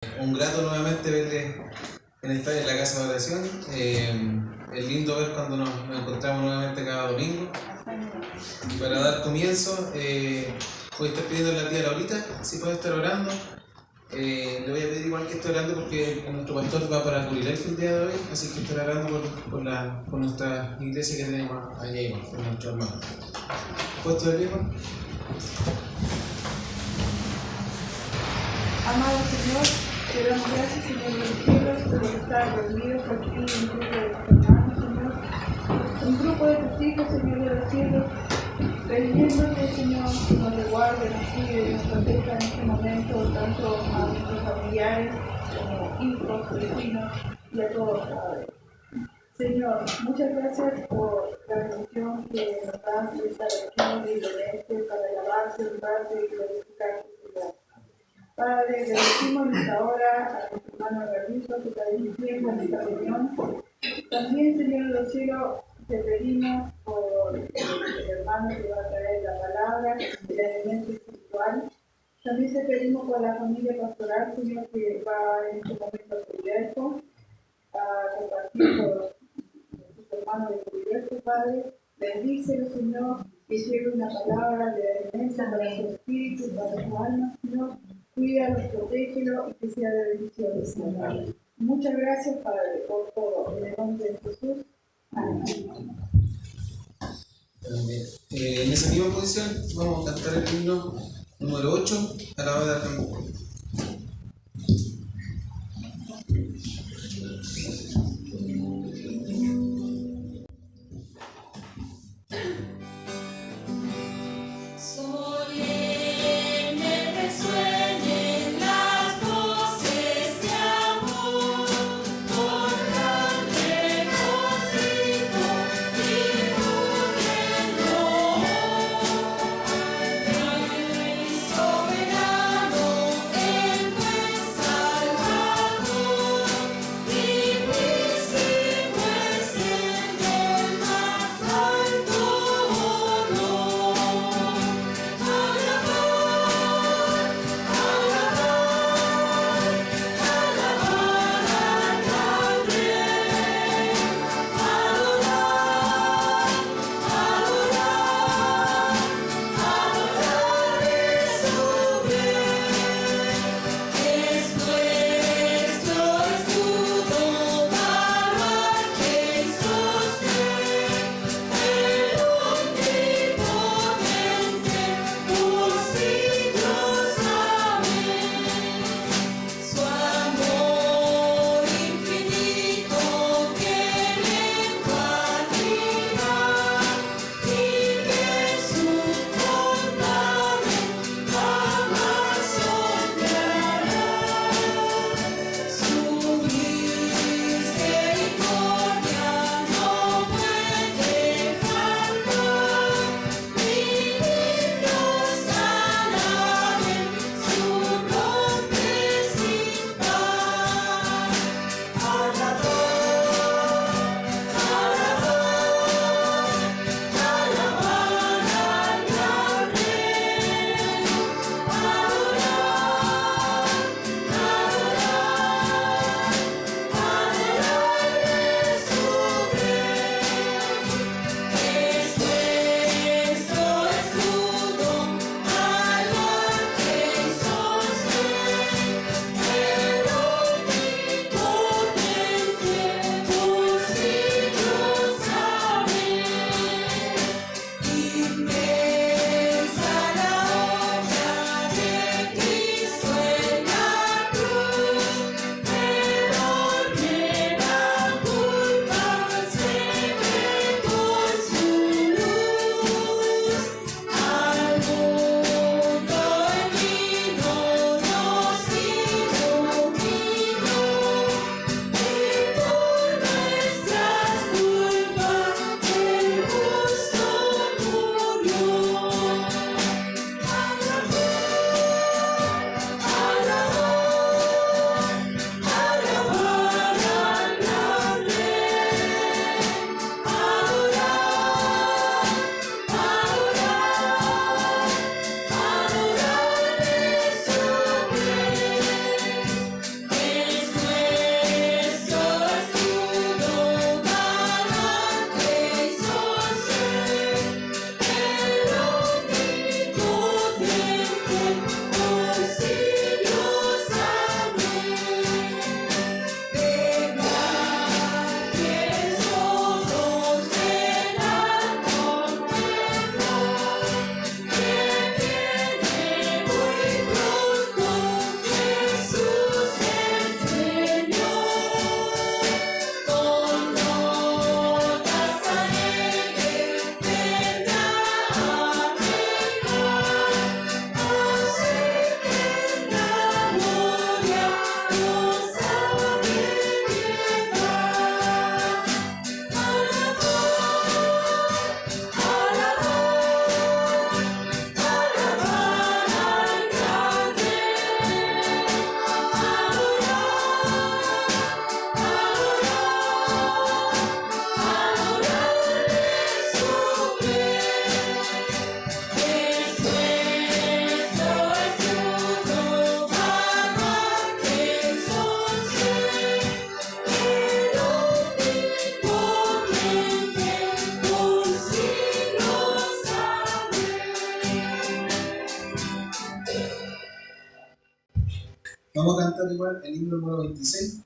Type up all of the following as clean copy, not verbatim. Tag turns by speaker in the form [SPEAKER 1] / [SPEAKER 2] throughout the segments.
[SPEAKER 1] Un grato nuevamente verles en la casa de oración. Es lindo ver cuando nos encontramos nuevamente cada domingo. Y para dar comienzo, voy a estar pidiendo a la tía Laurita si puede estar orando. Le voy a pedir igual que esté orando porque nuestro pastor va para Curilejo el día de hoy, así que estar orando por nuestra iglesia que tenemos allá igual, por nuestro hermano. ¿Puesto de pie, hermano?
[SPEAKER 2] Amado Señor, te damos gracias, Señor de los cielos, por estar reunidos aquí en un grupo de tus hermanos, Señor. Un grupo de tus hijos, Señor de los cielos, pidiéndote, Señor, que nos resguarde, nos cuide y nos proteja en este momento, tanto a nuestros familiares como hijos, vecinos y a todos, Padre. Señor, muchas gracias por la bendición que nos das de estar aquí libremente para alabarte, honrarte y glorificarte, Señor. Padre, le decimos en esta hora a nuestro hermano Garrizo que está dirigiendo en esta reunión. También, Señor de los cielos, te pedimos por el hermano que va a traer la palabra, el alimento espiritual. También te pedimos por la familia pastoral, Señor, que va en este momento a Curilejo a compartir con sus hermanos de Curilejo, Padre. Bendícelo, Señor, que lleve una palabra de alimento para su espíritu, para su alma, Señor. Cuídalo, protégelo y que sea de bendición, Señor. Muchas gracias, Padre, por todo. En el nombre de Jesús. Amén.
[SPEAKER 1] En esa misma posición vamos a cantar el himno número 8, Alabada a Cristo.
[SPEAKER 3] Soberano, él fue Salvador,
[SPEAKER 1] Vamos a cantar igual el himno número 26.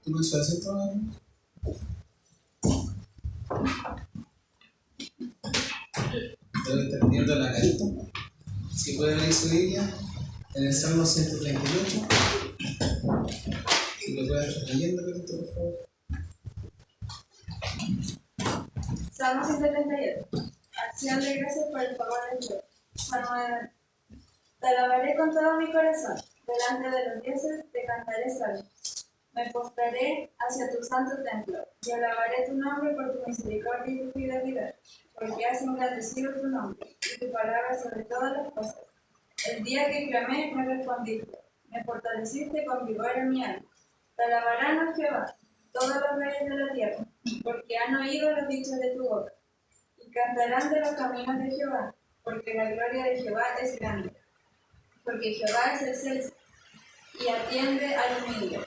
[SPEAKER 1] ¿Tú lo haces todo? Debe estar viendo la carita. Si puede abrir su Biblia en el Salmo 138. Si lo puede estar leyendo, Carito, por favor.
[SPEAKER 2] Salmo 138. Acción de gracias por el favor de Dios. Manuel. Te alabaré con todo mi corazón. Delante de los dioses te cantaré salmos. Me postraré hacia tu santo templo y alabaré tu nombre por tu misericordia y tu fidelidad, porque has engrandecido tu nombre y tu palabra sobre todas las cosas. El día que clamé me respondiste, me fortaleciste con vigor en mi alma. Te alabarán a Jehová todos los reyes de la tierra, porque han oído los dichos de tu boca, y cantarán de los caminos de Jehová, porque la gloria de Jehová es grande. Porque Jehová es excelso y atiende al humilde,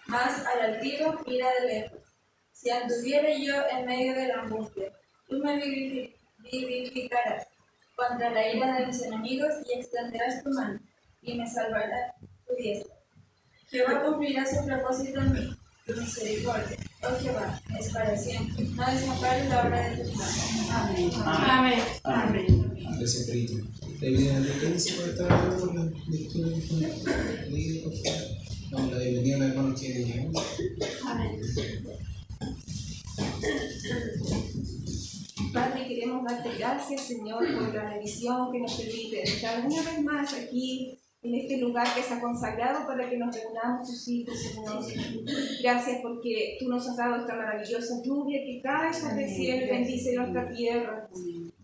[SPEAKER 2] mas al altivo mira de lejos. Si anduviere yo en medio de la angustia, tú me vivificarás contra la ira de mis enemigos y extenderás tu mano y me salvará tu diestra. Jehová cumplirá su propósito en mí,
[SPEAKER 3] Tu misericordia, oh Jehová, es para siempre. No desampares la obra de tus manos. Amén.
[SPEAKER 2] Amén. Amén.
[SPEAKER 1] Gracias, Perito. Evidentemente, ¿quién se puede estar hablando por la lectura que fue leída, por favor? Damos la bienvenida a los hermanos que llegan.
[SPEAKER 3] Amén. Padre, queremos darte gracias, Señor, por la bendición que nos permite estar una vez más aquí, en este lugar que se ha consagrado para que nos reunamos tus hijos, Señor. Gracias porque tú nos has dado esta maravillosa lluvia que cae sobre el cielo y bendice nuestra tierra.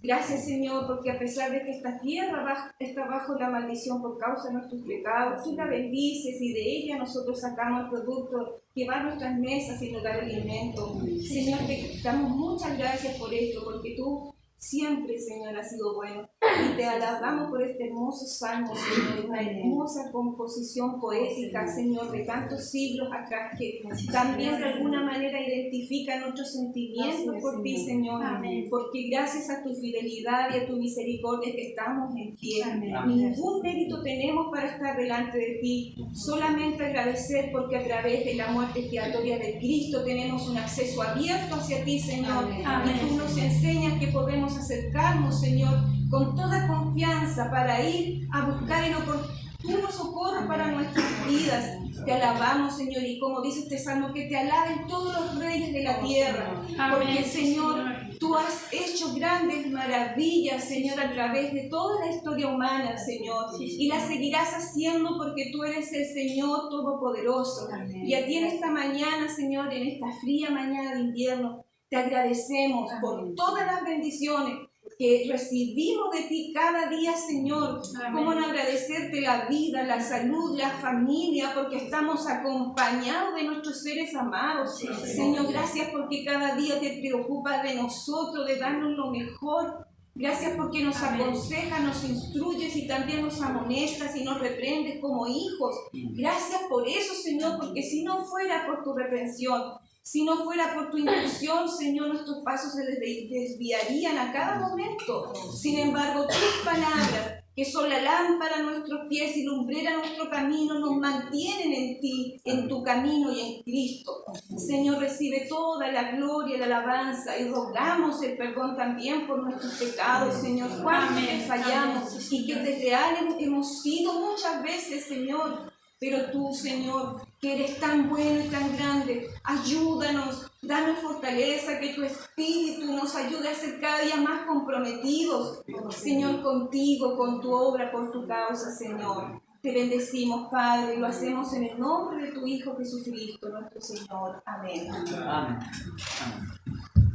[SPEAKER 3] Gracias, Señor, porque a pesar de que esta tierra está bajo la maldición por causa de nuestros pecados, tú la bendices y de ella nosotros sacamos el producto que va a nuestras mesas y nos da el alimento. Señor, te damos muchas gracias por esto, porque tú siempre, Señor, has sido bueno. Y te alabamos por este hermoso salmo, Señor, una hermosa composición poética, Señor, de tantos siglos atrás, que también de alguna manera identifica nuestros sentimientos por ti, Señor. Porque gracias a tu fidelidad y a tu misericordia que estamos en pie. Ningún mérito tenemos para estar delante de ti, solamente agradecer porque a través de la muerte expiatoria de Cristo tenemos un acceso abierto hacia ti, Señor. Y tú nos enseñas que podemos acercarnos, Señor, con toda confianza para ir a buscar el oportuno socorro para nuestras vidas. Te alabamos, Señor, y como dice este salmo, que te alaben todos los reyes de la tierra, porque, Señor, tú has hecho grandes maravillas, Señor, a través de toda la historia humana, Señor, y las seguirás haciendo porque tú eres el Señor Todopoderoso. Y a ti en esta mañana, Señor, en esta fría mañana de invierno, te agradecemos por todas las bendiciones que recibimos de ti cada día, Señor. Cómo no agradecerte la vida, la salud, la familia, porque estamos acompañados de nuestros seres amados. Señor, gracias porque cada día te preocupas de nosotros, de darnos lo mejor. Gracias porque nos aconsejas, nos instruyes y también nos amonestas y nos reprendes como hijos. Gracias por eso, Señor, porque si no fuera por tu reprensión, si no fuera por tu instrucción, Señor, nuestros pasos se desviarían a cada momento. Sin embargo, tus palabras, que son la lámpara a nuestros pies y lumbrera a nuestro camino, nos mantienen en ti, en tu camino y en Cristo. Señor, recibe toda la gloria y la alabanza y rogamos el perdón también por nuestros pecados, Señor. Cuánto te fallamos y que desleales hemos sido muchas veces, Señor. Pero tú, Señor, que eres tan bueno y tan grande, ayúdanos, danos fortaleza, que tu Espíritu nos ayude a ser cada día más comprometidos, Señor, contigo, con tu obra, por tu causa, Señor. Te bendecimos, Padre, y lo hacemos en el nombre de tu Hijo Jesucristo, nuestro Señor. Amén.
[SPEAKER 4] Amén.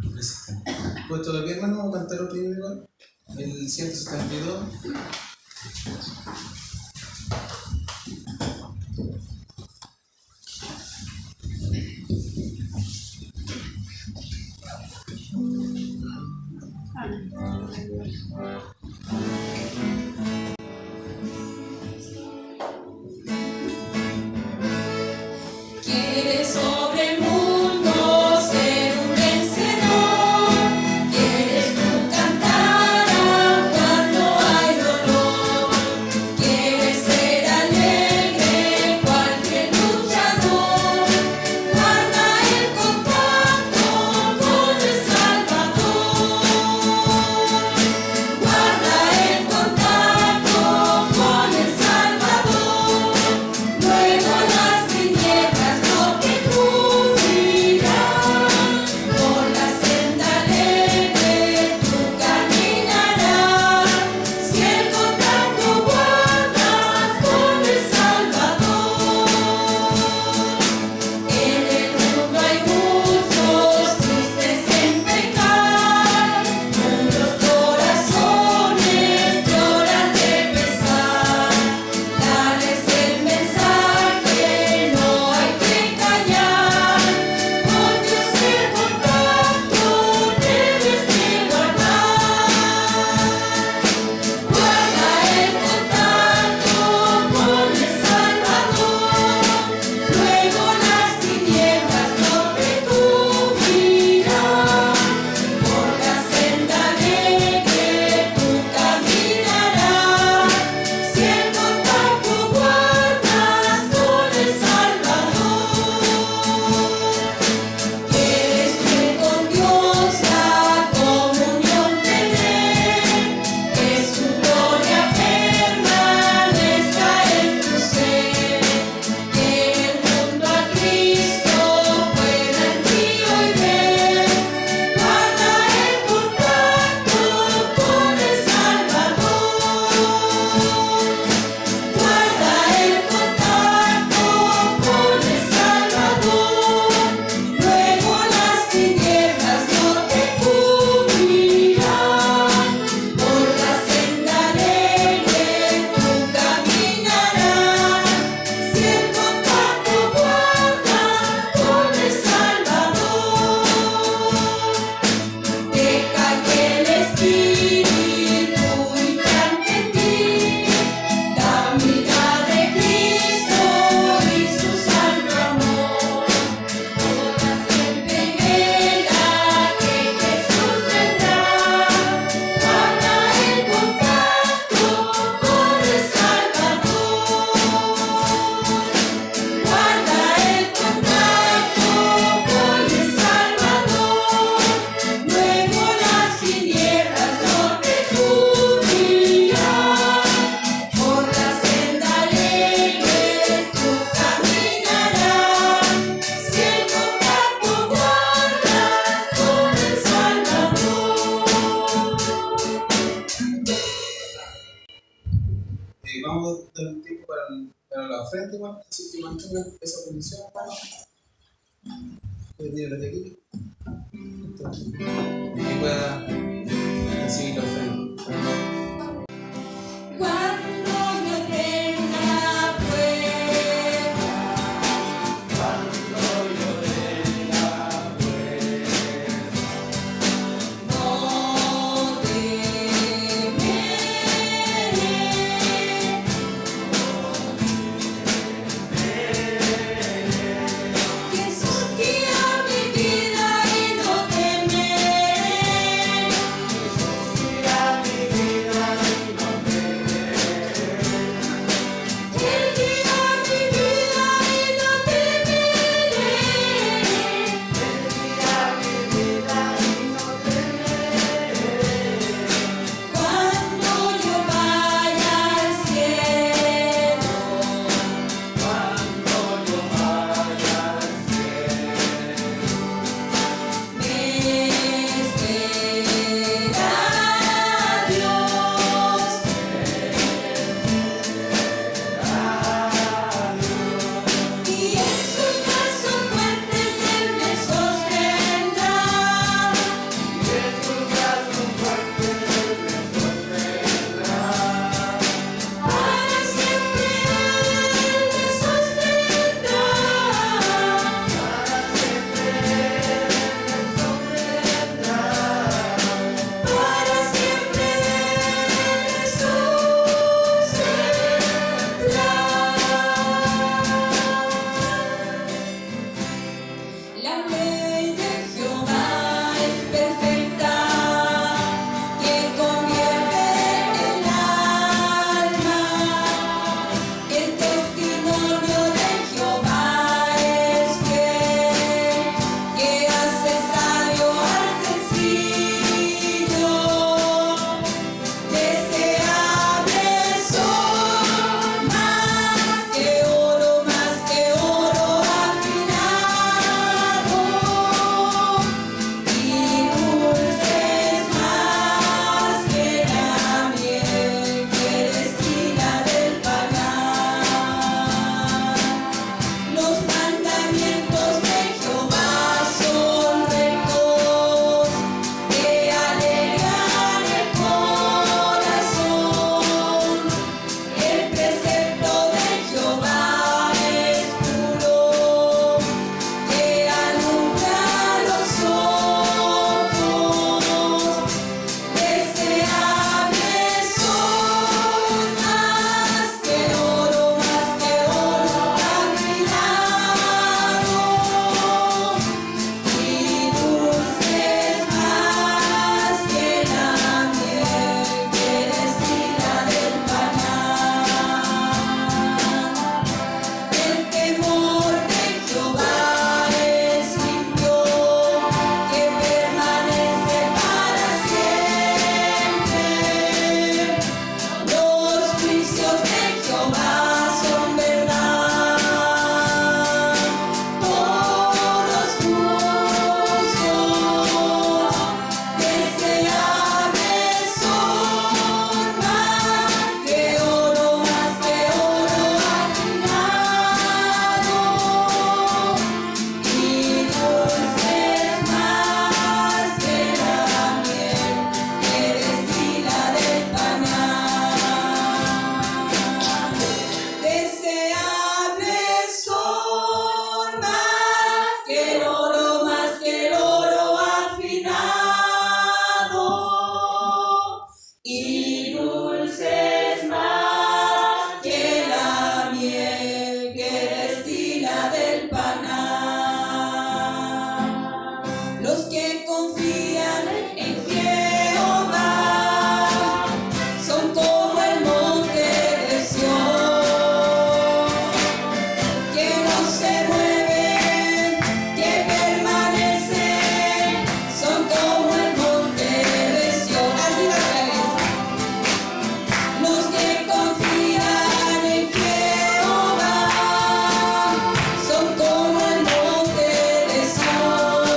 [SPEAKER 1] Gracias. Pues todavía, hermano, vamos a cantar otro himno igual, el 172.
[SPEAKER 5] Quieres sobre el mundo ser un vencedor, quieres tú cantar cuando hay dolor, quieres ser alegre cualquier luchador, guarda el contacto con el Salvador, guarda
[SPEAKER 1] para la ofrenda igual, así que mantengan esa posición, hermano. Retírate aquí. Y pueda recibir la ofrenda.
[SPEAKER 5] Cuando yo tenga prueba, no temeré. Jesús guía mi vida y no temeré. Él guía mi vida y no temeré. Cuando yo vaya al cielo, me espera Dios. Y en sus brazos fuertes Él me sostendrá. Para siempre Él me sostendrá. Para siempre Él me sostendrá. La ley de Jehová es perfecta, que convierte el alma. El testimonio de Jehová es fiel, que hace sabio al sencillo. Deseables son más que oro afinado, y dulces más que la miel que destila del panal. Los mandamientos de Jehová son rectos, que alegran el corazón. El precepto de Jehová es puro, que alumbra los ojos. Deseables son más que oro afinado, y dulces más que la miel que destila del panal. El temor de Jehová es limpio, que permanece para siempre. Los juicios de Jehová son verdad, todos justos. Deseables son más que oro afinado, y dulces más que la miel que destila del panal. Deseables son más que el oro afinado, y dulces más que la miel que destila del panal. Los que confían en Jehová son como el monte de Sión, que no se mueven, que permanecen. Son como el monte de Sión. Arriba otra vez. Los que confían en Jehová son como el monte de Sión,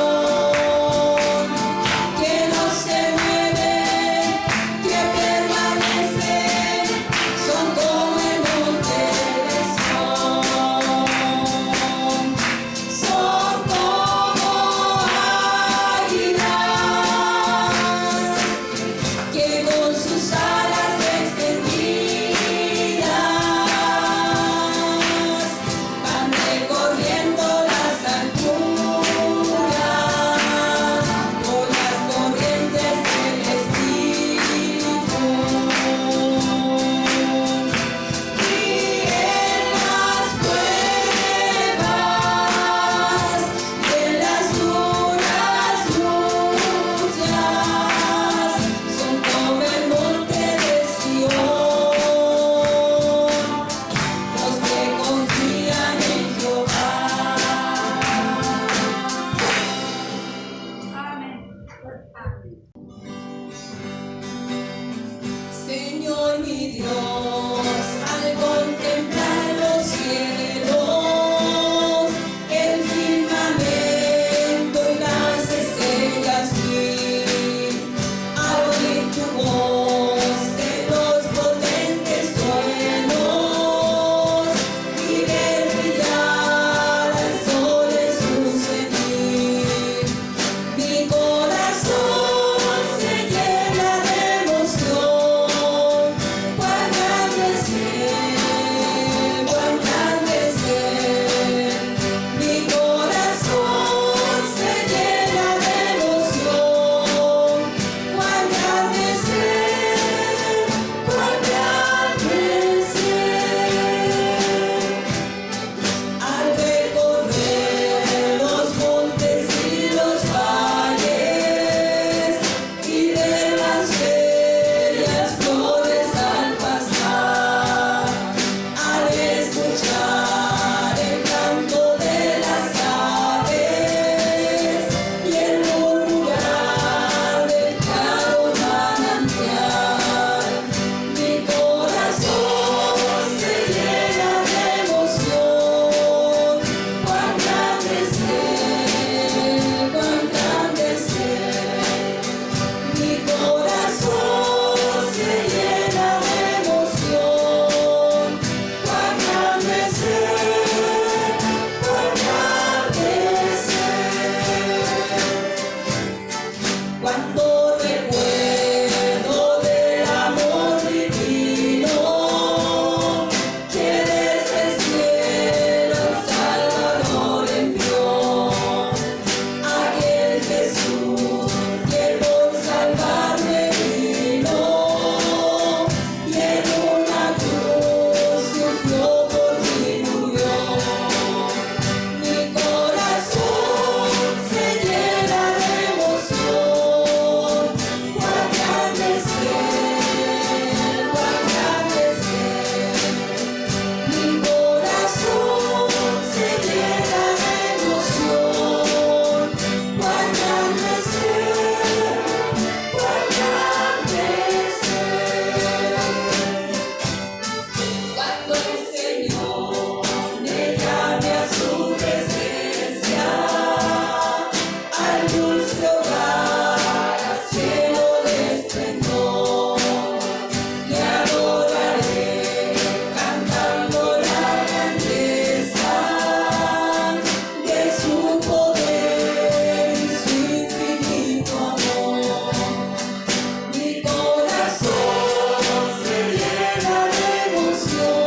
[SPEAKER 5] Señor mi Dios, al contemplar los cielos, el firmamento y las estrellas vi, al oír tu voz de los potentes truenos y ver brillar al sol en su cenit, mi corazón se llena de emoción. Cuán grande es Él, cuán grande es Él. Mi corazón se llena de emoción. Cuán grande es Él, cuán grande es Él. Al recorrer los montes y los valles y ver las bellas flores al pasar, al escuchar el canto de las aves y el murmurar del claro manantial, mi corazón se llena de emoción. Cuán grande es Él, cuán grande es Él. Mi corazón se llena de emoción. Cuán grande es Él, cuán grande es Él. Cuando recuerdo del amor divino que desde el cielo el Salvador envió, aquel Jesús que por salvarme vino y en una cruz sufrió por mí murió. Mi corazón se llena de emoción. Cuán grande es Él, cuán grande es Él. Mi corazón se llena de emoción. Cuán grande es Él, cuán grande es Él. Cuando el Señor me llame a su presencia, al dulce hogar, al cielo de esplendor, le adoraré cantando la grandeza de su poder y su infinito amor. Mi corazón se llena de emoción.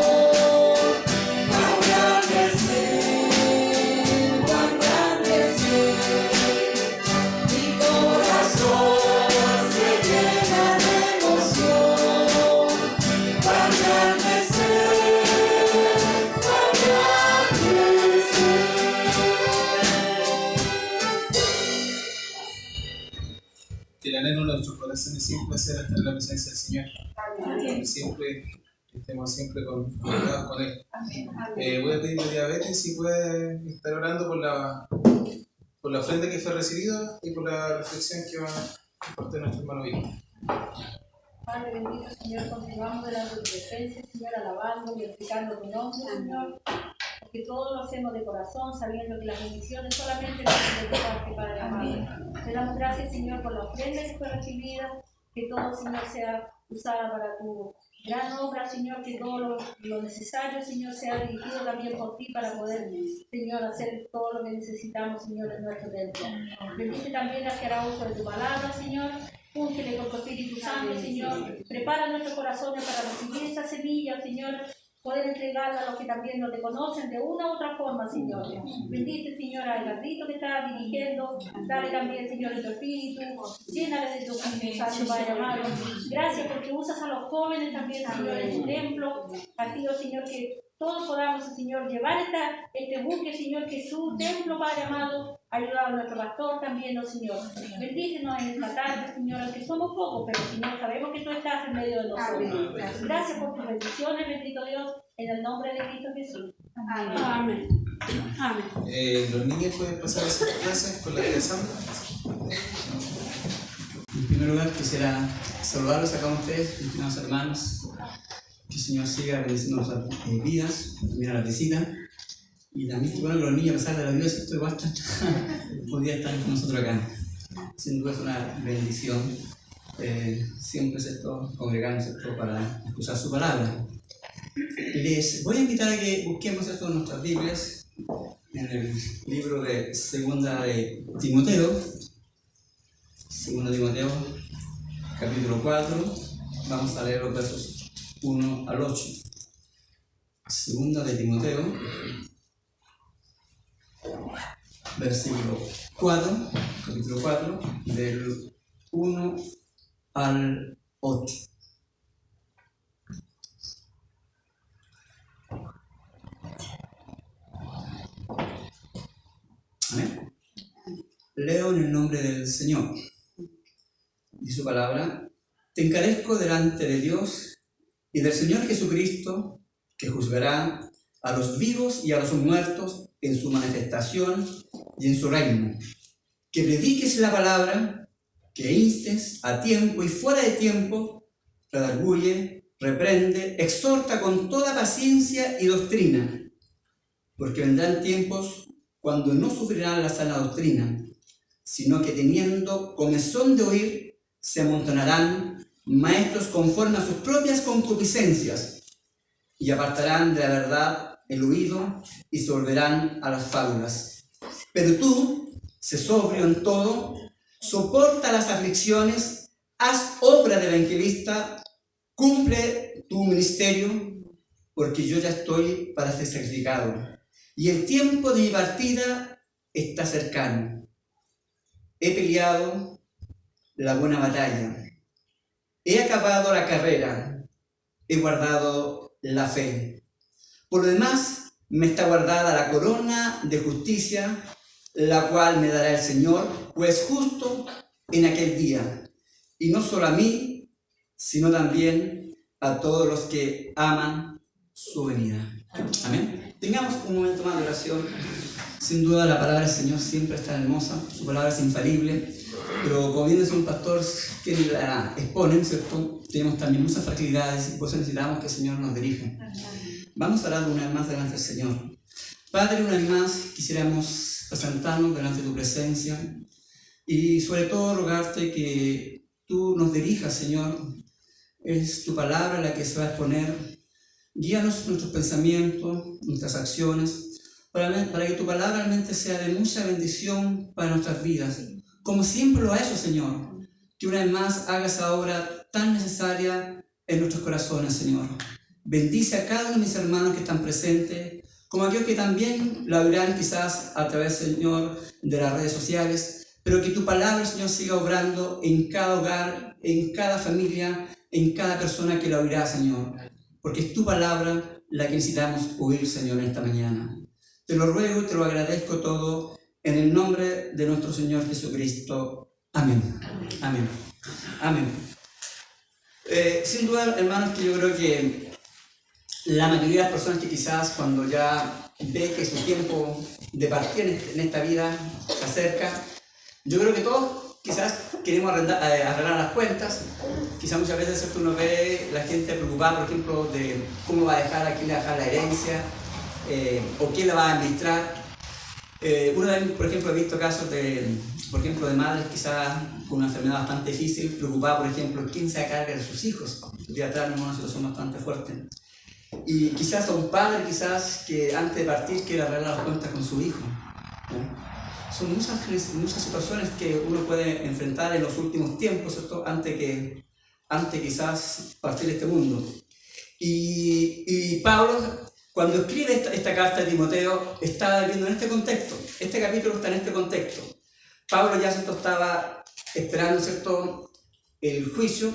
[SPEAKER 5] Cuán grande es Él, cuán grande es Él. Mi corazón se llena de emoción. Cuán grande es Él, cuán grande es Él.
[SPEAKER 1] Que el anhelo de nuestros corazones siempre sea estar en la presencia del Señor. Que siempre estemos siempre conectados con Él. Voy a pedirle a Diabetes si puede estar orando por la ofrenda que fue recibida y por la reflexión que va a compartir nuestro hermano Víctor.
[SPEAKER 4] Padre bendito, Señor, continuamos delante de tu presencia, Señor, alabando y explicando tu nombre, Señor, porque todo lo hacemos de corazón, sabiendo que las bendiciones solamente vienen de tu parte, Padre amado. Te damos gracias, Señor, por la ofrenda que fue recibida, que todo, Señor, sea usada para tu gran obra, Señor, que todo lo necesario, Señor, sea dirigido también por ti para poder, Señor, hacer todo lo que necesitamos, Señor, en nuestro templo. Bendice también a que hará uso de tu palabra, Señor. Úngele con tu Espíritu Santo, Señor. Prepara nuestros corazones para recibir esa semilla, Señor. Poder entregarla a los que también no te conocen de una u otra forma, Señor. Bendice, Señor, a Edgardo que está dirigiendo. Dale también, Señor, de tu Espíritu. Llénale de tu Espíritu Santo, Padre amado. Gracias porque usas a los jóvenes también, Señor, en tu templo. Así, oh Señor, que todos podamos, Señor, llevar este buque, Señor, que es tu templo, Padre amado. Ayuda a nuestro pastor también, oh Señor. Bendícenos en esta tarde, Señor, aunque somos pocos, pero Señor, sabemos que tú estás en medio de nosotros. Gracias por tus bendiciones, bendito Dios, en el nombre de Cristo Jesús. Amén. Amén.
[SPEAKER 1] Los niños pueden pasar a sus clases con la tía Sandra.
[SPEAKER 6] primer lugar quisiera saludarlos a cada uno de ustedes, mis estimados hermanos. Que el Señor siga bendiciendo nuestras vidas, también a la visita. Y también que bueno que los niños, a pesar de la vida, esto igual podían estar con nosotros acá. Sin duda es una bendición. Siempre congregamos para escuchar su palabra. Les voy a invitar a que busquemos esto en nuestras Biblias, en el libro de Segunda de Timoteo, capítulo 4, vamos a leer los versos 1 al 8. Segunda de Timoteo, versículo 4, capítulo 4, del 1 al 8. Amén. Leo en el nombre del Señor. Y su palabra: te encarezco delante de Dios y del Señor Jesucristo, que juzgará a los vivos y a los muertos en su manifestación y en su reino. Que prediques la palabra, que instes a tiempo y fuera de tiempo, redarguye, reprende, exhorta con toda paciencia y doctrina, porque vendrán tiempos cuando no sufrirán la sana doctrina, sino que teniendo comezón de oír, se amontonarán maestros conforme a sus propias concupiscencias, y apartarán de la verdad el oído y se volverán a las fábulas. Pero tú, sé sobrio en todo, soporta las aflicciones, haz obra de evangelista, cumple tu ministerio, porque yo ya estoy para ser sacrificado, y el tiempo de mi partida está cercano. He peleado la buena batalla, he acabado la carrera, he guardado la fe. Por lo demás, me está guardada la corona de justicia, la cual me dará el Señor, juez justo, en aquel día. Y no solo a mí, sino también a todos los que aman su venida. Amén. Tengamos un momento más de oración. Sin duda la palabra del Señor siempre está hermosa, su palabra es infalible, pero como bien es un pastor que la expone, ¿cierto? Tenemos también muchas fragilidades y por eso necesitamos que el Señor nos dirija. Vamos a orar una vez más delante del Señor. Padre, una vez más quisiéramos presentarnos delante de tu presencia y sobre todo rogarte que tú nos dirijas, Señor. Es tu palabra la que se va a exponer. Guíanos nuestros pensamientos, nuestras acciones, para que tu palabra realmente sea de mucha bendición para nuestras vidas, como siempre lo ha hecho, Señor. Que una vez más haga esa obra tan necesaria en nuestros corazones, Señor. Bendice a cada uno de mis hermanos que están presentes, como aquellos que también lo oirán quizás a través, Señor, de las redes sociales, pero que tu palabra, Señor, siga obrando en cada hogar, en cada familia, en cada persona que la oirá, Señor. Porque es tu palabra la que necesitamos oír, Señor, en esta mañana. Te lo ruego y te lo agradezco todo en el nombre de nuestro Señor Jesucristo. Amén. Amén. Amén. Sin duda, hermanos, que yo creo que la mayoría de las personas que quizás cuando ya ve que su tiempo de partir en esta vida se acerca, yo creo que todos quizás queremos arreglar las cuentas. Quizás muchas veces, ¿cierto?, uno ve la gente preocupada, por ejemplo, de cómo va a dejar, a quién le va a dejar la herencia, o quién la va a administrar. Uno también, por ejemplo, he visto casos de madres quizás con una enfermedad bastante difícil, preocupada, por ejemplo, quién se carga de sus hijos. El día atrás en una situación bastante fuerte. Y quizás a un padre que antes de partir quiere arreglar las cuentas con su hijo, ¿no? Son muchas situaciones que uno puede enfrentar en los últimos tiempos, ¿cierto? Antes quizás partir de este mundo. Y Pablo, cuando escribe esta carta de Timoteo, está viviendo en este contexto. Este capítulo está en este contexto. Pablo ya, ¿cierto?, estaba esperando, ¿cierto?, el juicio,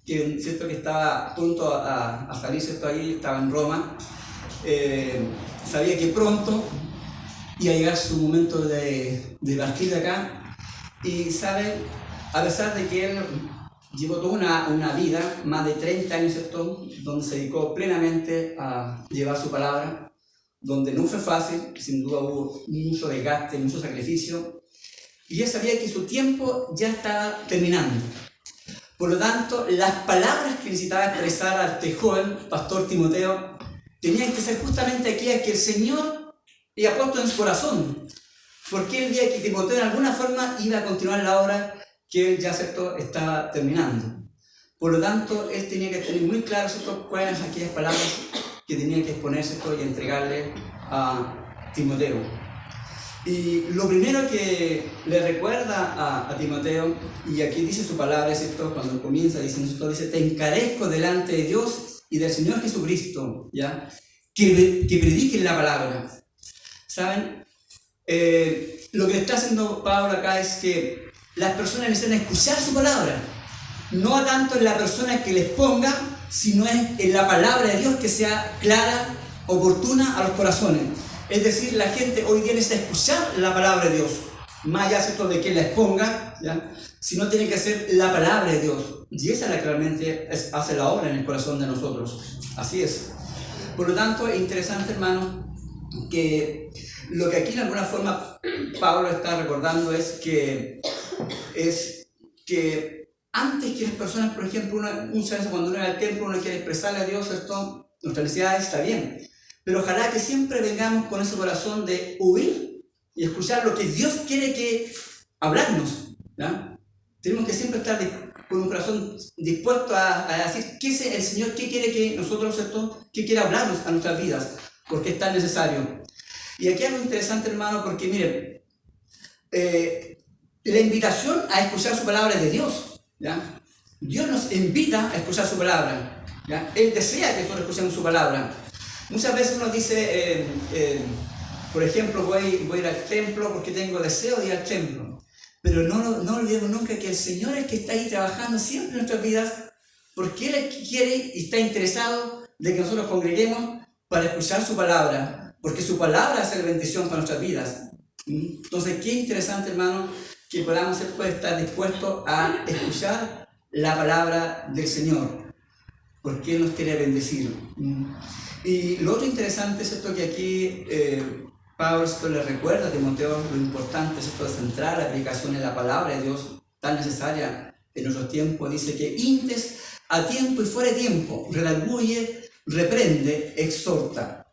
[SPEAKER 6] ¿cierto?, que estaba a punto a salir, ¿cierto?, ahí estaba en Roma. Sabía que pronto iba a llegar su momento de partir de acá. Y sabe, a pesar de que él llevó toda una vida, más de 30 años, ¿cierto?, donde se dedicó plenamente a llevar su palabra, donde no fue fácil, sin duda hubo mucho desgaste, mucho sacrificio, y él sabía que su tiempo ya estaba terminando. Por lo tanto, las palabras que necesitaba expresar a este joven pastor Timoteo tenían que ser justamente aquellas que el Señor había puesto en su corazón, porque él veía que Timoteo en alguna forma iba a continuar la obra que él ya estaba terminando. Por lo tanto, él tenía que tener muy claro cuáles eran aquellas palabras que tenía que exponerse y entregarle a Timoteo. Y lo primero que le recuerda a Timoteo, y aquí dice su palabra, ¿cierto? Cuando comienza diciendo, dice, te encarezco delante de Dios y del Señor Jesucristo, ¿ya? Que prediquen la palabra. ¿Saben? Lo que le está haciendo Pablo acá es que las personas necesitan escuchar su palabra, no tanto en la persona que les ponga, sino en la palabra de Dios que sea clara, oportuna a los corazones. Es decir, la gente hoy día necesita escuchar la palabra de Dios, más allá de que la exponga, ¿ya? Sino tiene que ser la palabra de Dios. Y esa es la que realmente hace la obra en el corazón de nosotros. Así es. Por lo tanto, es interesante, hermanos, que lo que aquí de alguna forma Pablo está recordando es que antes que las personas, por ejemplo, muchas veces cuando uno va al templo, uno quiere expresarle a Dios esto, nuestras necesidades, está bien. Pero ojalá que siempre vengamos con ese corazón de oír y escuchar lo que Dios quiere que hablarnos, ¿ya? Tenemos que siempre estar con un corazón dispuesto a decir qué es el Señor, qué quiere que nosotros, qué quiere hablarnos a nuestras vidas, porque es tan necesario. Y aquí hay algo interesante, hermano, porque miren, la invitación a escuchar su palabra es de Dios, ¿ya? Dios nos invita a escuchar su palabra, ¿ya? Él desea que nosotros escuchemos su palabra. Muchas veces uno dice, por ejemplo, voy a ir al templo porque tengo deseo de ir al templo. Pero no olvidemos nunca que el Señor es el que está ahí trabajando siempre en nuestras vidas, porque Él es el que quiere y está interesado de que nosotros congreguemos para escuchar su palabra, porque su palabra hace bendición para nuestras vidas. Entonces, qué interesante, hermano, que podamos estar dispuestos a escuchar la palabra del Señor, porque Él nos quiere bendecir. Y lo otro interesante es esto que aquí Pablo le recuerda a Timoteo lo importante es esto de centrar la aplicación en la palabra de Dios tan necesaria en nuestros tiempos. Dice que intes a tiempo y fuera de tiempo, redarguye, reprende, exhorta.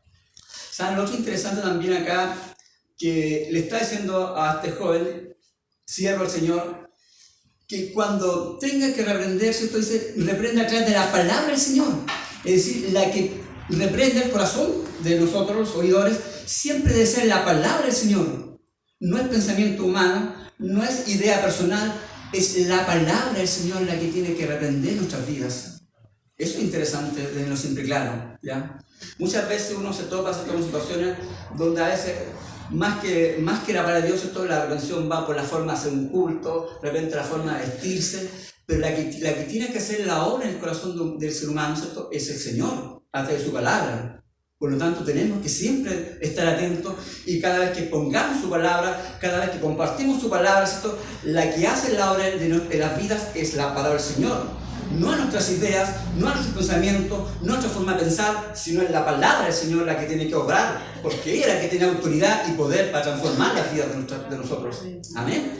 [SPEAKER 6] ¿Saben? Lo otro interesante también acá que le está diciendo a este joven, siervo del Señor, que cuando tenga que reprenderse, esto dice, reprende a través de la palabra del Señor. Es decir, la que reprende el corazón de nosotros, los oidores, siempre debe ser la palabra del Señor. No es pensamiento humano, no es idea personal, es la palabra del Señor la que tiene que reprender nuestras vidas. Eso es interesante, tenerlo siempre claro, ¿ya? Muchas veces uno se topa con situaciones donde a veces, más que la palabra de Dios, la reprensión va por la forma de hacer un culto, de repente la forma de vestirse, pero la que tiene que hacer la obra en el corazón del ser humano, ¿cierto? Es el Señor, a través de su palabra. Por lo tanto, tenemos que siempre estar atentos y cada vez que pongamos su palabra, cada vez que compartimos su palabra, ¿cierto? La que hace la obra de las vidas es la palabra del Señor. No a nuestras ideas, no a nuestros pensamientos, no a nuestra forma de pensar, sino es la palabra del Señor la que tiene que obrar, porque ella es la que tiene autoridad y poder para transformar las vidas de nosotros. Amén.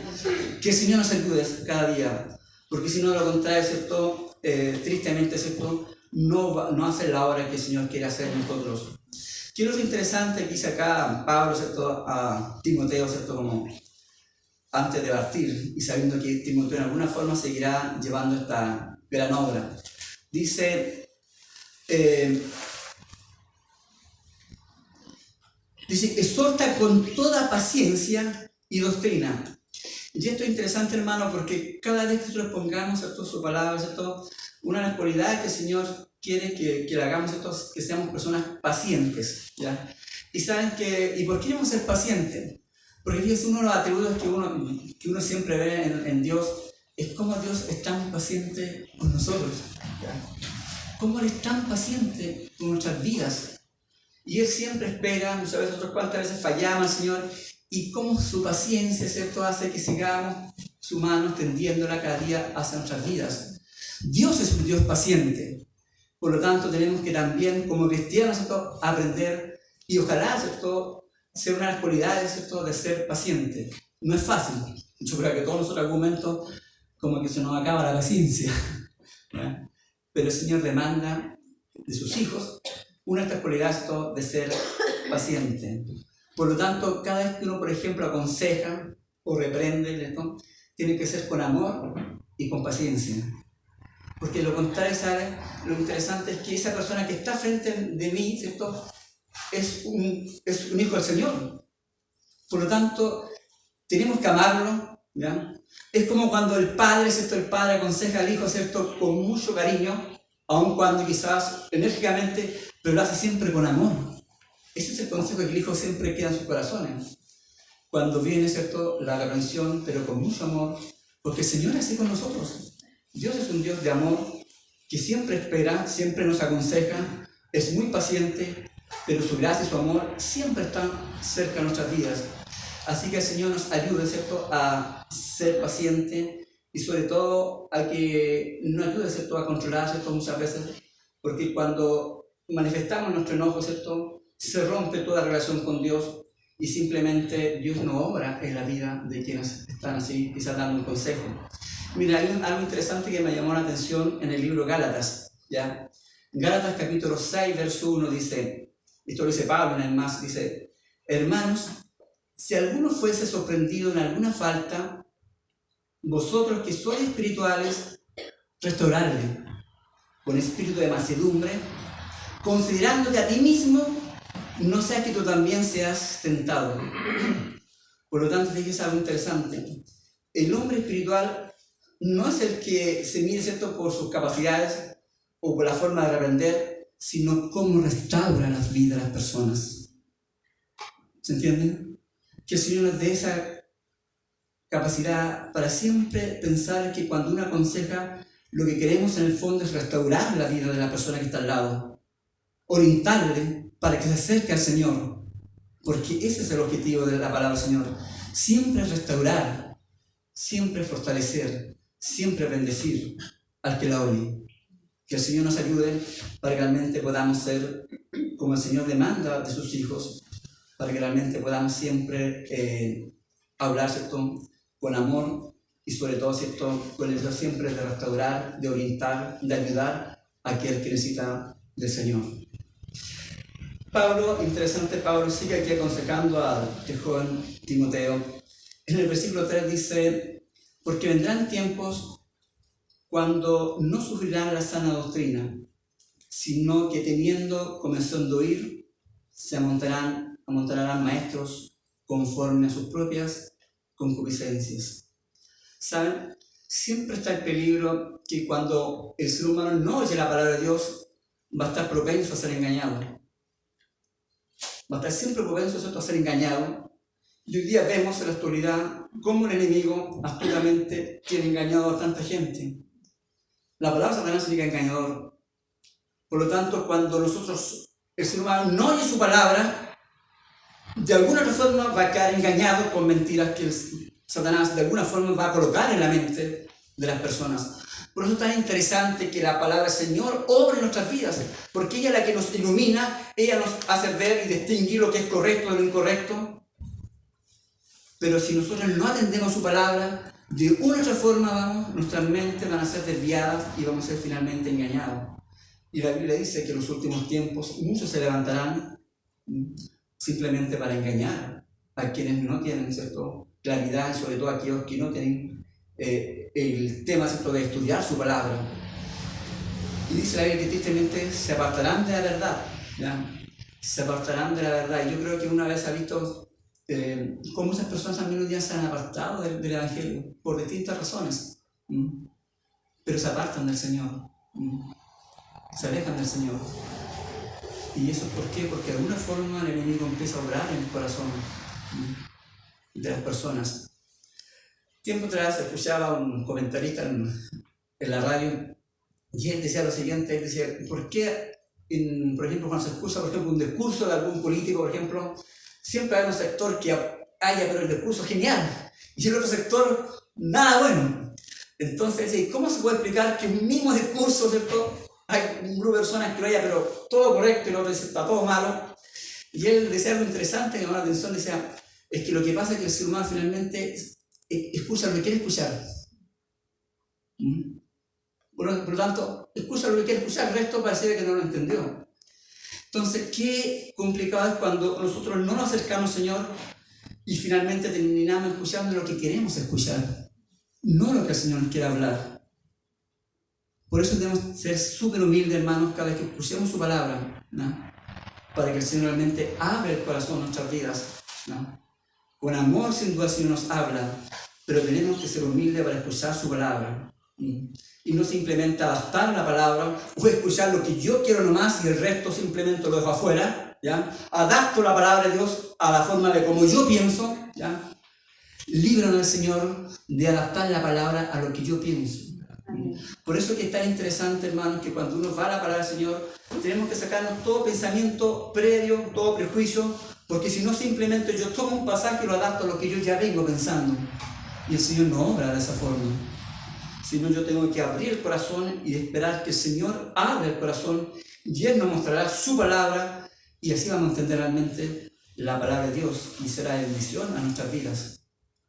[SPEAKER 6] Que el Señor nos ayude cada día, porque si no, lo contrario, ¿cierto? Tristemente, ¿cierto? No hace la obra que el Señor quiere hacer en nosotros. Quiero lo interesante que dice acá Pablo, ¿cierto? A Timoteo, ¿cierto? Como antes de partir y sabiendo que Timoteo en alguna forma seguirá llevando esta gran obra. Dice, exhorta con toda paciencia y doctrina. Y esto es interesante, hermano, porque cada vez que nosotros pongamos, ¿cierto? Su palabra, ¿cierto? Una de las cualidades que el Señor quiere que le hagamos, ¿cierto? Que seamos personas pacientes, ¿ya? Y saben que, ¿y por qué debemos ser pacientes? Porque fíjense, uno de los atributos que uno siempre ve en Dios es cómo Dios es tan paciente con nosotros, ¿ya? Cómo Él es tan paciente con nuestras vidas. Y Él siempre espera, muchas veces, otras cuantas veces fallamos al Señor, y cómo su paciencia, ¿cierto? Hace que sigamos su mano extendiéndola cada día hacia nuestras vidas. Dios es un Dios paciente. Por lo tanto, tenemos que también, como cristianos, ¿cierto? Aprender, y ojalá, ¿cierto? Ser una de las cualidades, ¿cierto? De ser paciente. No es fácil. Yo creo que todos nosotros en algún momento como que se nos acaba la paciencia. ¿Ya? Pero el Señor demanda de sus hijos una de estas cualidades de ser paciente. Por lo tanto, cada vez que uno, por ejemplo, aconseja o reprende, ¿no?, tiene que ser con amor y con paciencia. Porque lo contrario, ¿sabes? Lo interesante es que esa persona que está frente de mí, ¿cierto?, es un hijo del Señor. Por lo tanto, tenemos que amarlo, ¿ya? Es como cuando el padre, ¿cierto?, el padre aconseja al hijo, ¿cierto?, con mucho cariño, aun cuando quizás enérgicamente, pero lo hace siempre con amor. Ese es el consejo que el hijo siempre queda en sus corazones. Cuando viene, ¿cierto?, la reprensión, pero con mucho amor, porque el Señor es así con nosotros. Dios es un Dios de amor que siempre espera, siempre nos aconseja, es muy paciente, pero su gracia y su amor siempre están cerca de nuestras vidas. Así que el Señor nos ayude, ¿cierto?, a ser paciente y sobre todo a que nos ayude, ¿cierto?, a controlar, ¿cierto?, muchas veces, porque cuando manifestamos nuestro enojo, ¿cierto?, se rompe toda relación con Dios y simplemente Dios no obra en la vida de quienes están así, quizás dando un consejo. Mira, hay algo interesante que me llamó la atención en el libro Gálatas, ¿ya? Gálatas capítulo 6, verso 1 dice, esto lo dice Pablo en el más, dice: hermanos, si alguno fuese sorprendido en alguna falta, vosotros que sois espirituales, restaurarle con espíritu de mansedumbre, considerándote a ti mismo, no sea que tú también seas tentado. Por lo tanto, fíjese algo interesante. El hombre espiritual no es el que se mide, ¿cierto?, por sus capacidades o por la forma de reprender, sino cómo restaura las vidas de las personas. ¿Se entiende? Que el Señor nos dé esa capacidad para siempre pensar que cuando uno aconseja, lo que queremos en el fondo es restaurar la vida de la persona que está al lado, orientarle para que se acerque al Señor, porque ese es el objetivo de la palabra del Señor. Siempre restaurar, siempre fortalecer, siempre bendecir al que la oye. Que el Señor nos ayude para que realmente podamos ser como el Señor demanda de sus hijos, para que realmente podamos siempre hablar, ¿cierto?, con amor y sobre todo, ¿cierto?, con el deseo siempre de restaurar, de orientar, de ayudar a aquel que necesita del Señor. Pablo, interesante, Pablo sigue aquí aconsejando a este joven Timoteo. En el versículo 3 dice: porque vendrán tiempos cuando no sufrirán la sana doctrina, sino que teniendo comenzado a oír, se amontonarán maestros conforme a sus propias concupiscencias. ¿Saben? Siempre está el peligro que cuando el ser humano no oye la palabra de Dios, va a estar propenso a ser engañado. Va a estar siempre propenso a ser engañado. Y hoy día vemos en la actualidad cómo el enemigo astutamente tiene engañado a tanta gente. La palabra Satanás significa engañador. Por lo tanto, cuando nosotros, el ser humano, no oye su palabra, de alguna otra forma va a quedar engañado con mentiras que Satanás de alguna forma va a colocar en la mente de las personas. Por eso es tan interesante que la palabra del Señor obre en nuestras vidas, porque ella es la que nos ilumina, ella nos hace ver y distinguir lo que es correcto de lo incorrecto. Pero si nosotros no atendemos su palabra, de una u otra forma nuestras mentes van a ser desviadas y vamos a ser finalmente engañados. Y la Biblia dice que en los últimos tiempos muchos se levantarán simplemente para engañar a quienes no tienen, ¿cierto?, claridad, y sobre todo a aquellos que no tienen el tema, ¿cierto?, de estudiar su palabra. Y dice la Biblia que tristemente se apartarán de la verdad, ¿ya? Se apartarán de la verdad. Y yo creo que una vez ha visto cómo esas personas también hoy día se han apartado del Evangelio por distintas razones, pero se apartan del Señor, se alejan del Señor. ¿Y eso por qué? Porque de alguna forma el enemigo empieza a obrar en el corazón de las personas. Tiempo atrás escuchaba a un comentarista en la radio y él decía lo siguiente, él decía: ¿por qué, por ejemplo, cuando se escucha, por ejemplo, un discurso de algún político, por ejemplo, siempre hay un sector que haya, pero el discurso genial, y el otro sector, nada bueno? Entonces, ¿cómo se puede explicar que un mismo discurso, ¿cierto?, hay un grupo de personas que lo haya, pero todo correcto, y el otro dice está todo malo? Y él decía algo interesante, que me llamó la atención, decía: es que lo que pasa es que el ser humano finalmente escucha lo que quiere escuchar. Por lo tanto, escucha lo que quiere escuchar, el resto parece que no lo entendió. Entonces, qué complicado es cuando nosotros no nos acercamos al Señor y finalmente terminamos escuchando lo que queremos escuchar, no lo que el Señor nos quiere hablar. Por eso tenemos que ser súper humildes, hermanos, cada vez que escuchemos su palabra, ¿no? Para que el Señor realmente abra el corazón de nuestras vidas, ¿no? Con amor, sin duda, el Señor nos habla, pero tenemos que ser humildes para escuchar su palabra. Y no simplemente adaptar la palabra o escuchar lo que yo quiero nomás y el resto simplemente lo dejo afuera, ¿ya? Adapto la palabra de Dios a la forma de como yo pienso, ¿ya? Líbranos, Señor, de adaptar la palabra a lo que yo pienso. Por eso que es tan interesante, hermanos, que cuando uno va a la palabra del Señor, tenemos que sacarnos todo pensamiento previo, todo prejuicio, porque si no simplemente yo tomo un pasaje y lo adapto a lo que yo ya vengo pensando. Y el Señor no obra de esa forma. Sino yo tengo que abrir el corazón y esperar que el Señor abra el corazón y Él nos mostrará su palabra y así vamos a entender realmente la palabra de Dios y será de bendición a nuestras vidas.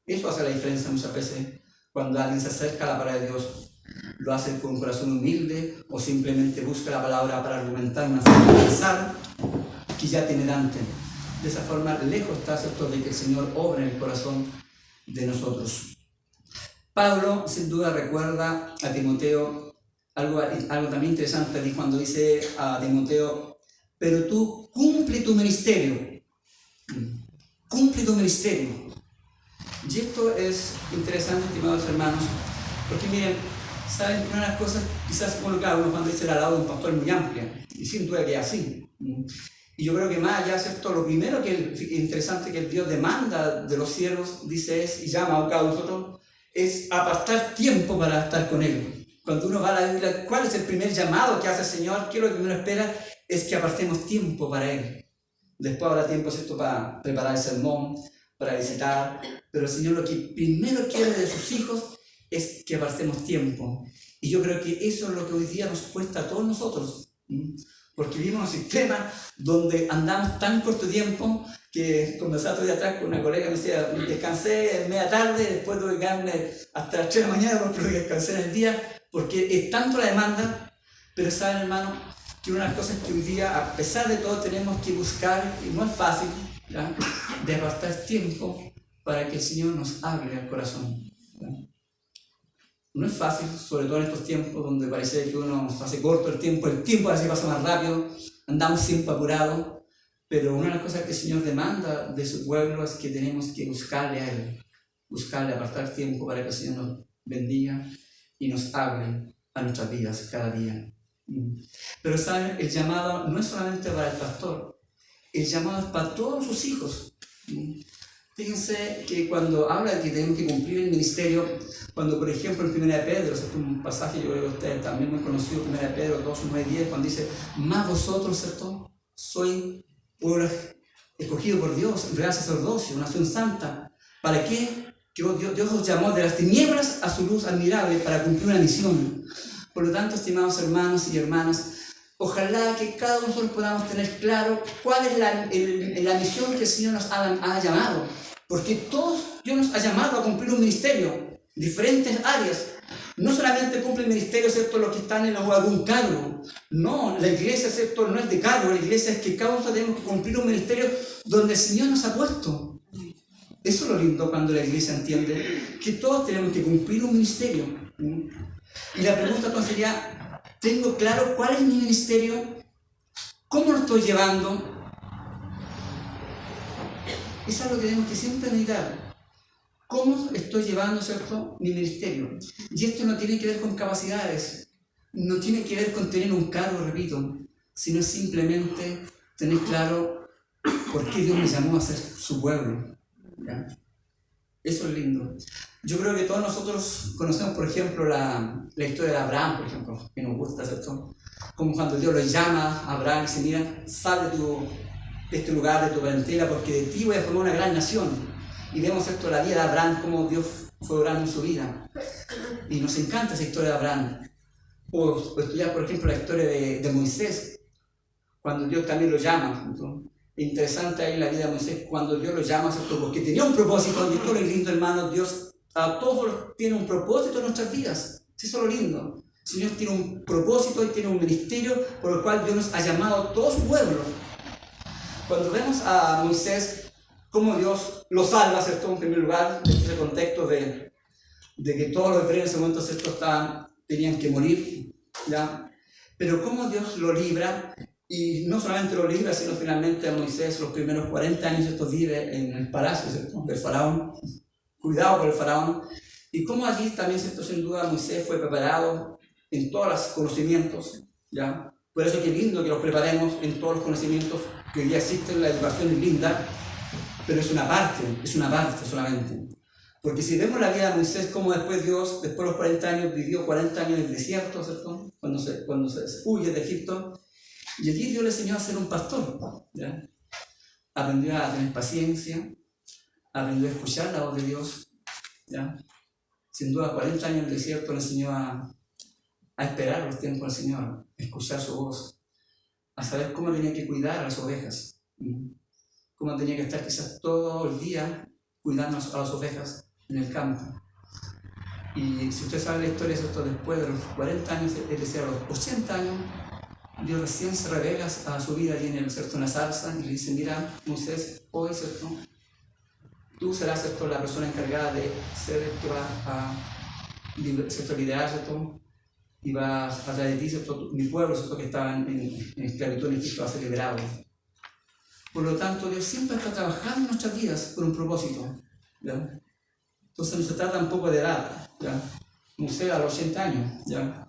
[SPEAKER 6] Eso hace la diferencia muchas veces cuando alguien se acerca a la palabra de Dios. Lo hace con un corazón humilde o simplemente busca la palabra para argumentar una forma de pensar que ya tiene delante. De esa forma, lejos está, ¿cierto?, de que el Señor obre en el corazón de nosotros. Pablo, sin duda, recuerda a Timoteo algo también interesante cuando dice a Timoteo: pero tú cumple tu ministerio. Cumple tu ministerio. Y esto es interesante, estimados hermanos, porque miren, saben que una de las cosas, quizás, bueno, claro, uno cuando dice la labor de un pastor es muy amplia, y sin duda que es así. Y yo creo que más allá, ¿cierto?, lo primero que es interesante que Dios demanda de los siervos, dice, y llama a cada uno de nosotros, es apartar tiempo para estar con Él. Cuando uno va a la Biblia, ¿cuál es el primer llamado que hace el Señor? ¿Qué es lo que uno espera? Es que apartemos tiempo para Él. Después habrá tiempo, ¿cierto?, para preparar el sermón, para visitar, pero el Señor lo que primero quiere de sus hijos es que apartemos tiempo. Y yo creo que eso es lo que hoy día nos cuesta a todos nosotros, porque vivimos en un sistema donde andamos tan corto tiempo que conversaba todo día atrás con una colega, me decía, descansé en media tarde, después tuve que quedarme hasta las 3 de la mañana porque tuve que descansar en el día, porque es tanto la demanda. Pero saben, hermano, que una de las cosas que hoy día, a pesar de todo, tenemos que buscar, y no es fácil, ¿ya?, de apartar tiempo para que el Señor nos hable al corazón, ¿ya? No es fácil, sobre todo en estos tiempos donde parece que uno hace corto el tiempo a veces pasa más rápido, andamos siempre apurados, pero una de las cosas que el Señor demanda de su pueblo es que tenemos que buscarle a Él, buscarle, apartar tiempo para que el Señor nos bendiga y nos hable a nuestras vidas cada día. Pero saben, el llamado no es solamente para el pastor, el llamado es para todos sus hijos. Fíjense que cuando habla de que tenemos que cumplir el ministerio, cuando por ejemplo en 1 de Pedro, es un pasaje yo creo que ustedes también muy conocido, 1 de Pedro 2, 9 y 10, cuando dice, más vosotros, ¿cierto?, soy pueblo escogido por Dios, real sacerdocio, nación santa. ¿Para qué? Que Dios os llamó de las tinieblas a su luz admirable para cumplir una misión. Por lo tanto, estimados hermanos y hermanas, ojalá que cada uno de nosotros podamos tener claro cuál es la misión que el Señor nos ha llamado. Porque todos Dios nos ha llamado a cumplir un ministerio, diferentes áreas. No solamente cumple el ministerio, ¿cierto?, los que están en algún cargo. No, la iglesia, ¿cierto?, no es de cargo, la iglesia es que cada uno tenemos que cumplir un ministerio donde el Señor nos ha puesto. Eso es lo lindo cuando la iglesia entiende que todos tenemos que cumplir un ministerio. Y la pregunta entonces sería, ¿tengo claro cuál es mi ministerio? ¿Cómo lo estoy llevando? Eso es lo que tenemos que siempre meditar. ¿Cómo estoy llevando, ¿cierto?, mi ministerio? Y esto no tiene que ver con capacidades, no tiene que ver con tener un cargo, repito, sino simplemente tener claro por qué Dios me llamó a ser su pueblo, ¿ya? Eso es lindo. Yo creo que todos nosotros conocemos, por ejemplo, la historia de Abraham, por ejemplo, que nos gusta, ¿cierto? Como cuando Dios lo llama a Abraham y dice, mira, sal de este lugar, de tu parentela, porque de ti voy a formar una gran nación. Y vemos, ¿cierto?, la vida de Abraham, cómo Dios fue obrando en su vida. Y nos encanta esa historia de Abraham. O estudiar, por ejemplo, la historia de Moisés, cuando Dios también lo llama, ¿no? Interesante ahí la vida de Moisés, cuando Dios lo llama, ¿cierto?, porque tenía un propósito. Y todo lo lindo, hermano, Dios a todos tiene un propósito en nuestras vidas. Sí, eso es lo lindo. El Señor tiene un propósito y tiene un ministerio por el cual Dios nos ha llamado a todo su pueblo. Cuando vemos a Moisés, cómo Dios lo salva, ¿cierto? En primer lugar, en ese contexto de que todos los hebreos en ese momento, ¿cierto? Tenían que morir, ¿ya? Pero cómo Dios lo libra, y no solamente lo libra, sino finalmente a Moisés los primeros 40 años, ¿cierto? Vive en el palacio, ¿cierto? Del faraón, cuidado por el faraón, y cómo allí también, ¿cierto? Sin duda Moisés fue preparado en todos los conocimientos, ¿ya? Por eso qué lindo que los preparemos en todos los conocimientos que hoy día existen. La educación es linda, pero es una parte solamente. Porque si vemos la vida de Moisés, como después Dios, después de los 40 años, vivió 40 años en el desierto, ¿cierto? Cuando se huye de Egipto, y allí Dios le enseñó a ser un pastor, ¿ya? Aprendió a tener paciencia, aprendió a escuchar la voz de Dios, ¿ya? Sin duda 40 años en el desierto le enseñó a esperar los tiempos del Señor, a escuchar su voz, a saber cómo tenía que cuidar a las ovejas, cómo tenía que estar quizás todo el día cuidando a las ovejas en el campo. Y si usted sabe la historia, ¿cierto? Después de los 40 años, es decir, a los 80 años, Dios recién se revela a su vida allí en el desierto, en la zarza, y le dice: mira, Moisés, hoy, ¿cierto? Tú serás, ¿cierto? La persona encargada de ser el que va a liderar, ¿cierto? Y va a traer de ti, ¿cierto? Mi pueblo, ¿cierto? Que estaba en esclavitud en Egipto, va a ser liberado. Por lo tanto, Dios siempre está trabajando en nuestras vidas por un propósito, ¿ya? Entonces no se trata tampoco de edad, ¿ya? Moisés a los 80 años, ¿ya?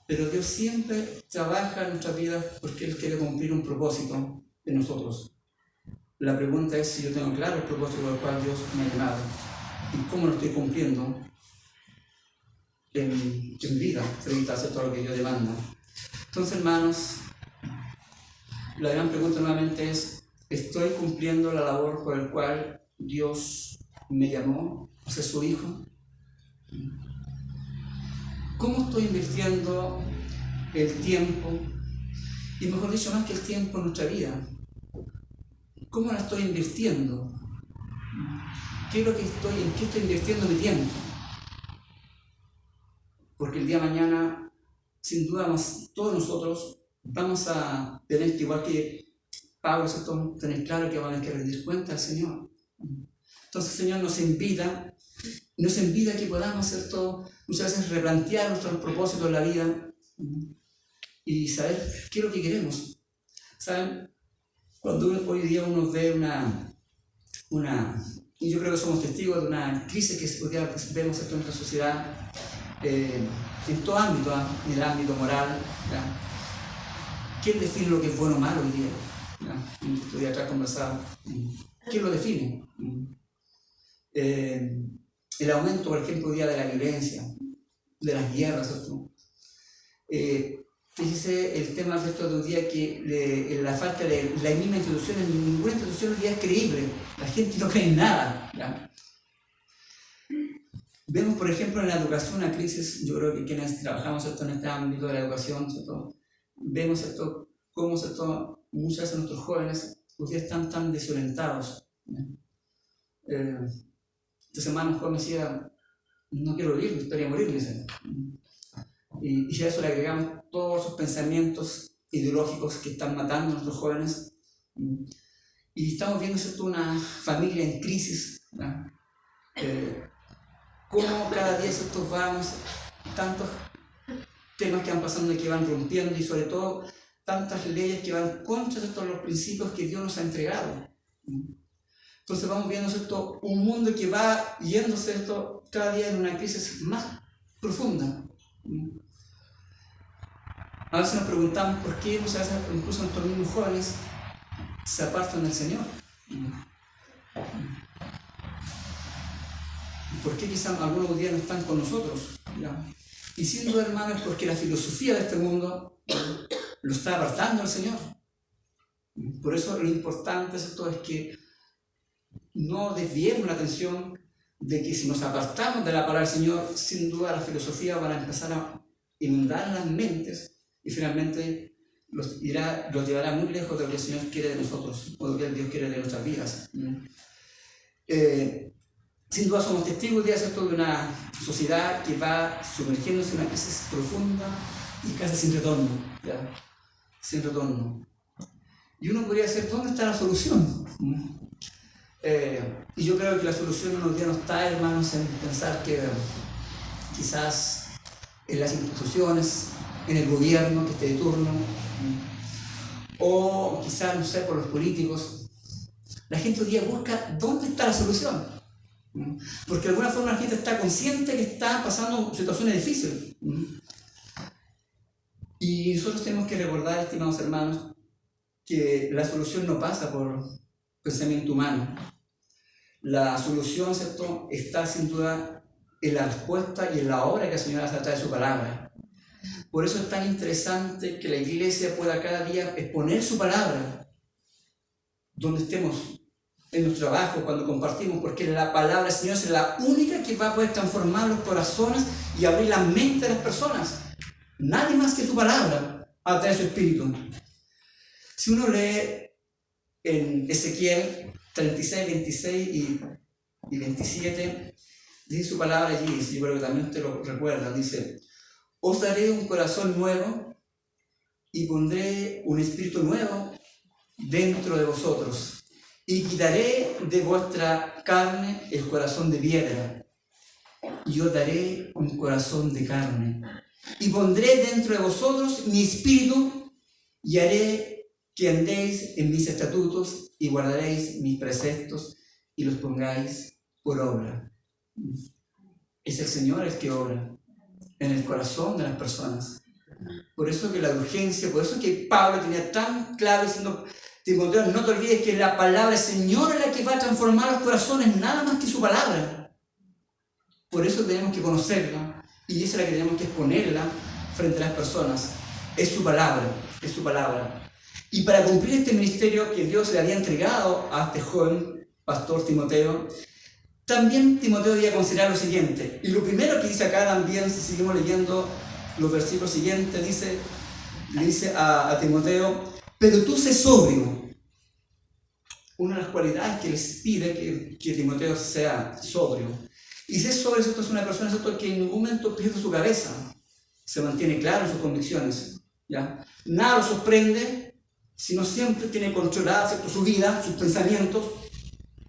[SPEAKER 6] Pero Dios siempre trabaja en nuestras vidas porque Él quiere cumplir un propósito en nosotros. La pregunta es si yo tengo claro el propósito por el cual Dios me ha llamado y cómo lo estoy cumpliendo en vida frente a hacer todo lo que Dios demanda. Entonces, hermanos, la gran pregunta nuevamente es: ¿estoy cumpliendo la labor por la cual Dios me llamó a ser su hijo? ¿Cómo estoy invirtiendo el tiempo? Y mejor dicho, más que el tiempo en nuestra vida, ¿cómo la estoy invirtiendo? ¿En qué estoy invirtiendo mi tiempo? Porque el día de mañana, sin duda, todos nosotros vamos a tener que, igual que Pablo, ¿cierto? Tener claro que vamos a tener que rendir cuenta al Señor. Entonces el Señor nos invita a que podamos, ¿cierto? Muchas veces replantear nuestros propósitos en la vida y saber qué es lo que queremos. ¿Saben? Cuando hoy día uno ve y yo creo que somos testigos de una crisis que hoy día vemos, ¿cierto? En nuestra sociedad, en todo ámbito, en el ámbito moral, ¿ya? ¿Quién define lo que es bueno o malo hoy día? ¿Ya? Estoy atrás conversado. ¿Quién lo define? El aumento, por ejemplo, hoy día de la violencia, de las guerras, ¿cierto? Fíjese el tema, ¿cierto? De un día que la falta de la misma institución, en ninguna institución hoy día es creíble, la gente no cree en nada, ¿ya? Vemos, por ejemplo, en la educación una crisis. Yo creo que quienes trabajamos, ¿cierto? En este ámbito de la educación, ¿cierto? Vemos, ¿cierto? Cómo, ¿cierto? Muchas veces nuestros jóvenes hoy día están tan desorientados, ¿ya? Esta semana un joven decía: no quiero vivir, me gustaría morir, dice. Y a eso le agregamos todos esos pensamientos ideológicos que están matando a nuestros jóvenes. Y estamos viendo, ¿cierto? Una familia en crisis, ¿ya? Cómo cada día, ¿cierto? Vamos, tantos temas que van pasando y que van rompiendo, y sobre todo tantas leyes que van contra, ¿cierto? Los principios que Dios nos ha entregado. Entonces vamos viendo, ¿cierto? Un mundo que va yendo, ¿cierto? Cada día en una crisis más profunda. A veces nos preguntamos por qué muchas veces incluso nuestros mismos jóvenes se apartan del Señor. ¿Por qué quizás algunos días no están con nosotros? ¿Ya? Y sin duda, hermanos, es porque la filosofía de este mundo lo está apartando del Señor. Por eso lo importante, ¿cierto? Es que no desviemos la atención de que si nos apartamos de la palabra del Señor, sin duda la filosofía va a empezar a inundar las mentes y finalmente los llevará muy lejos de lo que el Señor quiere de nosotros, o de lo que Dios quiere de nuestras vidas. Sin duda somos testigos hoy día, ¿cierto?, de una sociedad que va sumergiéndose en una crisis profunda y casi sin retorno, ¿ya? Sin retorno. Y uno podría decir, ¿dónde está la solución? Y yo creo que la solución hoy día no está, hermanos, en pensar que quizás en las instituciones, en el gobierno que esté de turno, o quizás, no sé, por los políticos. La gente hoy día busca dónde está la solución. Porque de alguna forma la gente está consciente que está pasando situaciones difíciles. Y nosotros tenemos que recordar, estimados hermanos, que la solución no pasa por pensamiento humano. La solución, ¿cierto?, está sin duda en la respuesta y en la obra que el Señor hace a través de su palabra. Por eso es tan interesante que la iglesia pueda cada día exponer su palabra donde estemos, en nuestro trabajo, cuando compartimos, porque la palabra del Señor es la única que va a poder transformar los corazones y abrir la mente de las personas. Nadie más que su palabra a través de su espíritu. Si uno lee en Ezequiel 36, 26 y 27, dice su palabra allí, yo creo que también usted lo recuerda, dice: os daré un corazón nuevo y pondré un espíritu nuevo dentro de vosotros, y quitaré de vuestra carne el corazón de piedra, y os daré un corazón de carne, y pondré dentro de vosotros mi espíritu, y haré que andéis en mis estatutos, y guardaréis mis preceptos, y los pongáis por obra. Es el Señor el que obra en el corazón de las personas. Por eso que la urgencia, por eso que Pablo tenía tan claro diciendo: Timoteo, no te olvides que la palabra del Señor es la que va a transformar los corazones, nada más que su palabra. Por eso tenemos que conocerla, y esa es la que tenemos que exponerla frente a las personas. Es su palabra, es su palabra. Y para cumplir este ministerio que Dios le había entregado a este joven pastor Timoteo, también Timoteo debía considerar lo siguiente. Y lo primero que dice acá también, si seguimos leyendo los versículos siguientes, le dice a Timoteo: pero tú sé sobrio. Una de las cualidades que les pide que Timoteo sea sobrio. Y ser sobrio, esto es una persona, ¿cierto?, que en ningún momento pierde su cabeza, se mantiene claro en sus convicciones, ¿ya? Nada lo sorprende, sino siempre tiene controlada, ¿cierto?, su vida, sus pensamientos,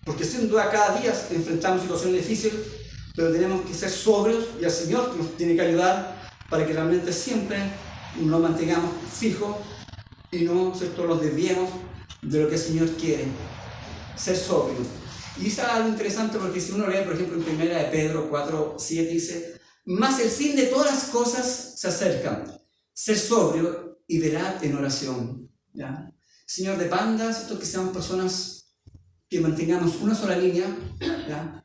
[SPEAKER 6] porque sin duda cada día enfrentamos situaciones difíciles, pero tenemos que ser sobrios, y el Señor nos tiene que ayudar para que realmente siempre nos mantengamos fijos y no, ¿cierto?, los desviemos de lo que el Señor quiere. Ser sobrios. Y es algo interesante, porque si uno lee, por ejemplo, en 1 de Pedro 4, 7, dice: mas el fin de todas las cosas se acerca. Ser sobrio y velad en oración. ¿Ya? Señor, demanda, ¿cierto?, que seamos personas que mantengamos una sola línea. ¿Ya?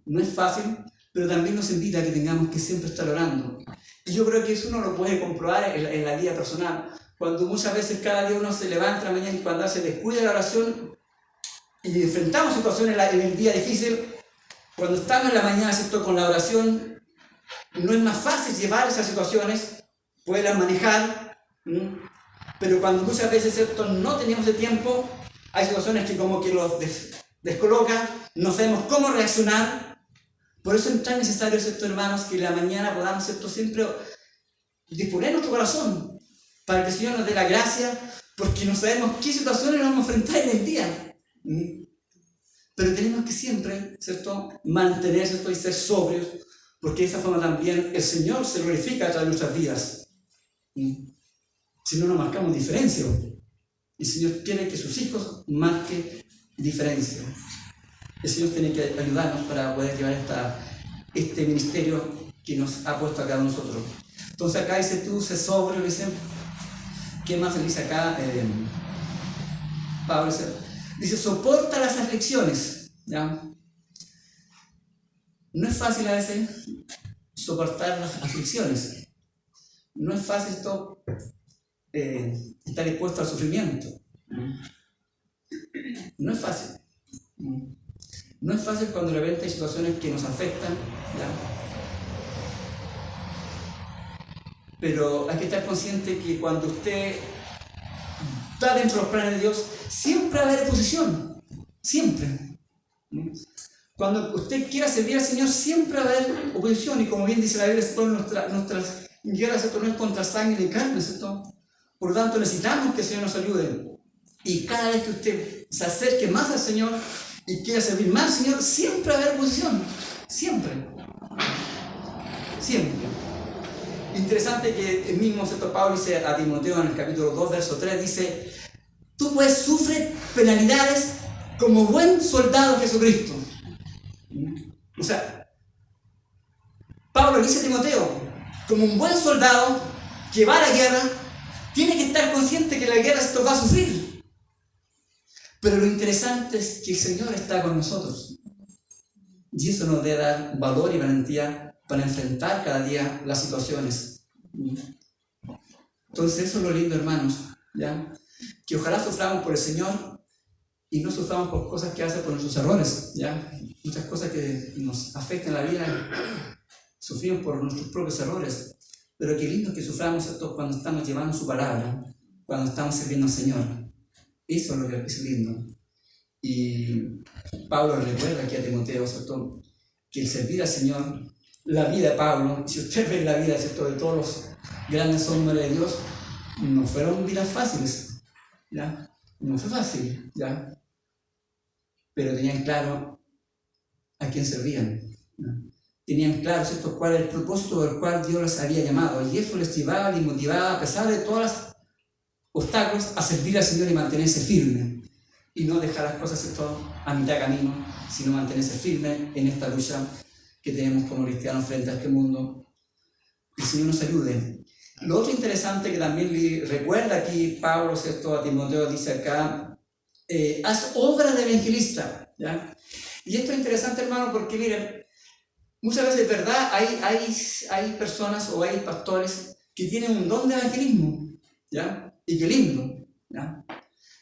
[SPEAKER 6] No es fácil, pero también nos invita a que tengamos que siempre estar orando. Y yo creo que eso uno lo puede comprobar en la vida personal. Cuando muchas veces cada día uno se levanta a la mañana y cuando se descuida la oración y enfrentamos situaciones en el día difícil, cuando estamos en la mañana, ¿cierto?, con la oración, no es más fácil llevar esas situaciones, poderlas manejar, pero cuando muchas veces, ¿cierto?, no tenemos el tiempo, hay situaciones que como que los descolocan, no sabemos cómo reaccionar. Por eso es tan necesario, ¿cierto?, hermanos, que en la mañana podamos, ¿cierto?, siempre disponer nuestro corazón para que el Señor nos dé la gracia, porque no sabemos qué situaciones nos vamos a enfrentar en el día. Pero tenemos que siempre, ¿cierto?, mantener, ¿cierto?, y ser sobrios, porque de esa forma también el Señor se glorifica a través de nuestras vidas. Si no, nos marcamos diferencia. El Señor quiere que sus hijos marquen diferencia. El Señor tiene que ayudarnos para poder llevar este ministerio que nos ha puesto a cada uno de nosotros. Entonces acá dice: tú sé sobrio, dice. ¿Qué más le dice acá? Pablo dice: soporta las aflicciones. ¿Ya? No es fácil a veces soportar las aflicciones. No es fácil estar expuesto al sufrimiento. No es fácil. No es fácil cuando de repente hay situaciones que nos afectan, ¿ya? Pero hay que estar consciente que cuando usted está dentro de los planes de Dios, siempre va a haber oposición. Siempre. Cuando usted quiera servir al Señor, siempre va a haber oposición, y como bien dice la Biblia, nuestras guerras, ¿cierto?, no es contra sangre y carne, ¿cierto? Por lo tanto, necesitamos que el Señor nos ayude. Y cada vez que usted se acerque más al Señor y quiera servir más al Señor, siempre va a haber oposición. Siempre. Siempre. Interesante que el mismo Pablo dice a Timoteo en el capítulo 2, verso 3, dice: tú pues sufres penalidades como buen soldado de Jesucristo. O sea, Pablo le dice a Timoteo, como un buen soldado que va a la guerra, tiene que estar consciente que la guerra esto va a sufrir. Pero lo interesante es que el Señor está con nosotros. Y eso nos debe dar valor y valentía para enfrentar cada día las situaciones. Entonces eso es lo lindo, hermanos, ¿ya? Que ojalá suframos por el Señor y no suframos por cosas que hace por nuestros errores, ¿ya? Muchas cosas que nos afectan la vida, sufrimos por nuestros propios errores. Pero qué lindo que suframos esto cuando estamos llevando su palabra, cuando estamos sirviendo al Señor. Eso es lo que es lindo. Y Pablo recuerda aquí a Timoteo, ¿cierto?, que el servir al Señor, la vida de Pablo, si usted ve la vida, ¿cierto?, de todos los grandes hombres de Dios, no fueron vidas fáciles, ¿ya? No fue fácil, ¿ya? Pero tenían claro a quién servían, ¿ya? Tenían claro, ¿cierto?, cuál era el propósito del cual Dios les había llamado, y eso les llevaba y motivaba, a pesar de todos los obstáculos, a servir al Señor y mantenerse firme, y no dejar las cosas, ¿cierto?, a mitad de camino, sino mantenerse firme en esta lucha que tenemos como cristianos frente a este mundo. Que el Señor nos ayude. Lo otro interesante que también le recuerda aquí Pablo, ¿cierto?, a Timoteo, dice acá, haz obra de evangelista, ¿ya? Y esto es interesante, hermano, porque miren, muchas veces, ¿verdad?, hay personas o hay pastores que tienen un don de evangelismo, ¿ya? Y qué lindo, ¿ya?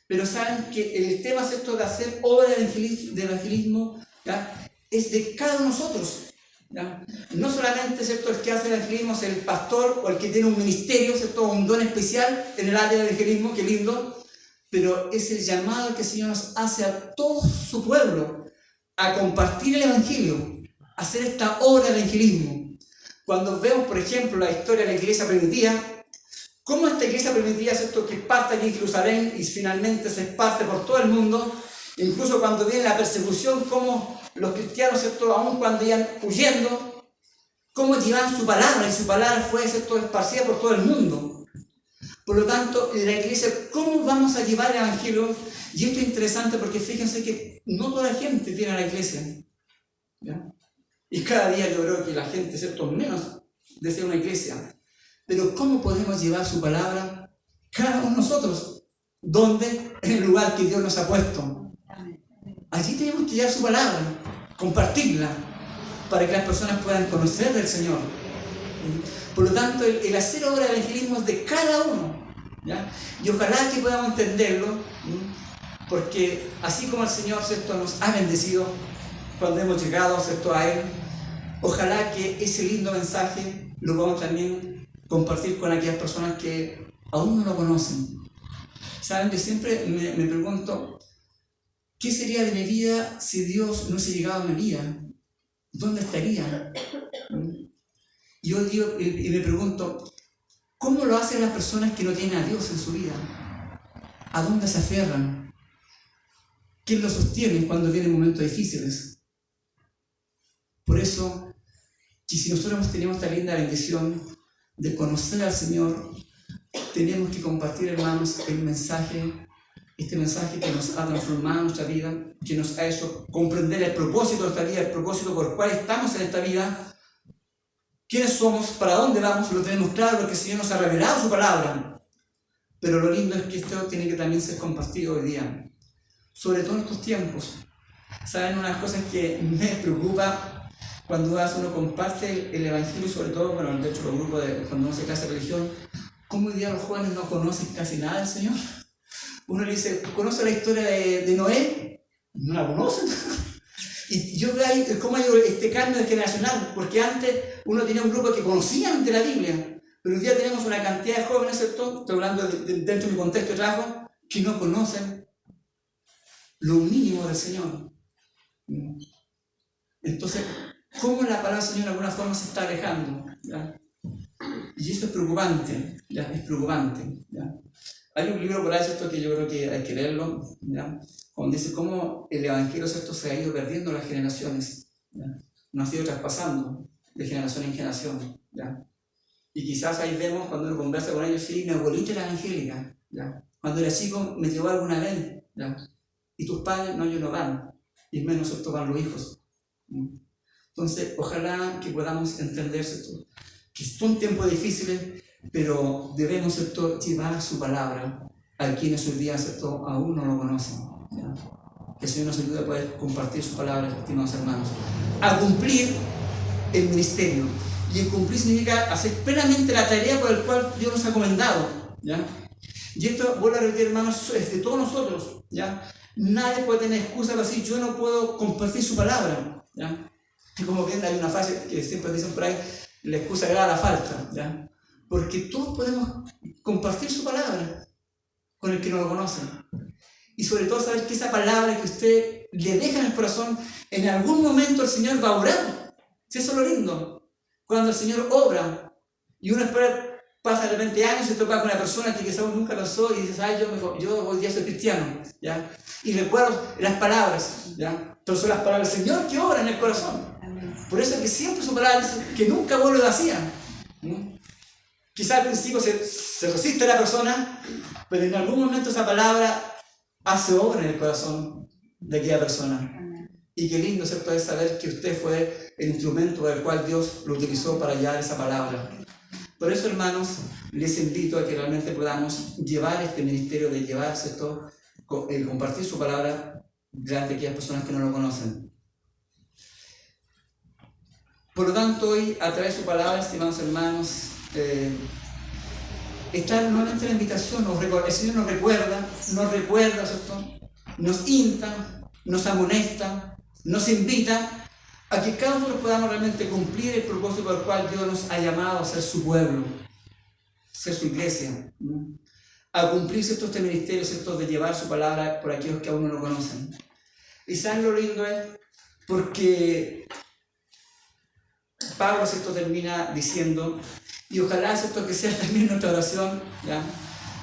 [SPEAKER 6] Pero saben que el tema, ¿cierto?, de hacer obra de evangelismo, ¿ya?, es de cada uno de nosotros, ¿ya? No solamente, ¿cierto?, el que hace evangelismo es el pastor o el que tiene un ministerio, ¿cierto?, un don especial en el área de evangelismo, qué lindo, pero es el llamado que el Señor nos hace a todo su pueblo a compartir el evangelio, a hacer esta obra de evangelismo. Cuando vemos, por ejemplo, la historia de la iglesia primitiva, cómo esta iglesia primitiva, ¿cierto?, que parte aquí en Jerusalén y finalmente se parte por todo el mundo, incluso cuando viene la persecución, cómo los cristianos, ¿cierto?, aun cuando iban huyendo, cómo llevaban su palabra, y su palabra fue, ¿cierto?, esparcida por todo el mundo. Por lo tanto, la iglesia, ¿cómo vamos a llevar el evangelio? Y esto es interesante porque fíjense que no toda la gente viene a la iglesia, ¿ya? Y cada día yo creo que la gente, ¿cierto?, menos desea una iglesia. Pero ¿cómo podemos llevar su palabra cada uno de nosotros? ¿Dónde? En el lugar que Dios nos ha puesto. Allí tenemos que llevar su palabra, compartirla, para que las personas puedan conocer del Señor. Por lo tanto, el hacer obra de evangelismo es de cada uno, ¿ya? Y ojalá que podamos entenderlo, porque así como el Señor, ¿cierto?, nos ha bendecido cuando hemos llegado, ¿cierto?, a Él, ojalá que ese lindo mensaje lo podamos también compartir con aquellas personas que aún no lo conocen. Saben, yo siempre me pregunto, ¿qué sería de mi vida si Dios no hubiese llegado a mi vida? ¿Dónde estaría? Y yo digo, y me pregunto, ¿cómo lo hacen las personas que no tienen a Dios en su vida? ¿A dónde se aferran? ¿Quién los sostiene cuando vienen momentos difíciles? Por eso, que si nosotros tenemos esta linda bendición de conocer al Señor, tenemos que compartir, hermanos, el mensaje, este mensaje que nos ha transformado nuestra vida, que nos ha hecho comprender el propósito de esta vida, el propósito por el cual estamos en esta vida, quiénes somos, para dónde vamos, lo tenemos claro porque el Señor nos ha revelado su palabra. Pero lo lindo es que esto tiene que también ser compartido hoy día, sobre todo en estos tiempos. ¿Saben? Una de las cosas que me preocupa cuando uno comparte el Evangelio, sobre todo, bueno, de hecho los grupos cuando uno se casa de religión, ¿cómo hoy día los jóvenes no conocen casi nada del Señor? Uno le dice, ¿conoce la historia de Noé? No la conocen. Y yo veo ahí cómo hay este cambio generacional, porque antes uno tenía un grupo que conocían de la Biblia, pero hoy día tenemos una cantidad de jóvenes, ¿cierto?, estoy hablando dentro de mi contexto de trabajo, que no conocen lo mínimo del Señor. Entonces, ¿cómo la palabra del Señor de alguna forma se está alejando? ¿Ya? Y eso es preocupante, ¿ya? Es preocupante. ¿Ya? Hay un libro por ahí, ¿cierto?, que yo creo que hay que leerlo, ¿ya? Donde dice cómo el Evangelio, ¿cierto?, se ha ido perdiendo en las generaciones, ¿ya? No ha ido traspasando de generación en generación, ¿ya? Y quizás ahí vemos cuando uno conversa con ellos, sí, mi abuelita era evangélica, ¿ya? Cuando era chico me llevó alguna vez, ¿ya? Y tus padres, no, ellos no van, y menos nosotros van los hijos. Entonces, ojalá que podamos entender, ¿cierto?, que son tiempos difíciles, pero debemos, ¿cierto?, llevar su palabra a quienes hoy día, ¿cierto?, aún no lo conocen, ¿ya? Que el Señor nos ayude a poder compartir su palabra, estimados hermanos, a cumplir el ministerio. Y el cumplir significa hacer plenamente la tarea por la cual Dios nos ha comendado, ¿ya? Y esto, vuelvo a repetir, hermanos, es de todos nosotros, ¿ya? Nadie puede tener excusa para decir yo no puedo compartir su palabra, ¿ya? Y como ven, hay una frase que siempre dicen por ahí, la excusa agrada la falta, ¿ya? Porque todos podemos compartir su palabra con el que no lo conoce. Y sobre todo saber que esa palabra que usted le deja en el corazón, en algún momento el Señor va a obrar. Si eso es lo lindo. Cuando el Señor obra y uno espera, pasa de 20 años y se topa con una persona que quizás nunca pasó y dices, ay, yo hoy día soy cristiano, ¿ya? Y recuerdo las palabras, ¿ya? Pero son las palabras del Señor que obran en el corazón. Por eso es que siempre su palabra dice que nunca vuelve vacía. Quizás al principio se resiste a la persona, pero en algún momento esa palabra hace obra en el corazón de aquella persona. Y qué lindo, ¿cierto?, es saber que usted fue el instrumento del cual Dios lo utilizó para llevar esa palabra. Por eso, hermanos, les invito a que realmente podamos llevar este ministerio de llevar, ¿cierto?, compartir su palabra delante de aquellas personas que no lo conocen. Por lo tanto, hoy, a través de su palabra, estimados hermanos, está nuevamente la invitación. El Señor nos recuerda, ¿cierto?, nos insta, nos amonesta, nos invita a que cada uno podamos realmente cumplir el propósito por el cual Dios nos ha llamado a ser su pueblo, ser su iglesia, a cumplir este ministerio, ¿cierto?, de llevar su palabra por aquellos que aún no lo conocen. Y ¿saben lo lindo es? Porque Pablo, ¿cierto?, termina diciendo, y ojalá, ¿cierto?, que sea también nuestra oración, ¿ya?,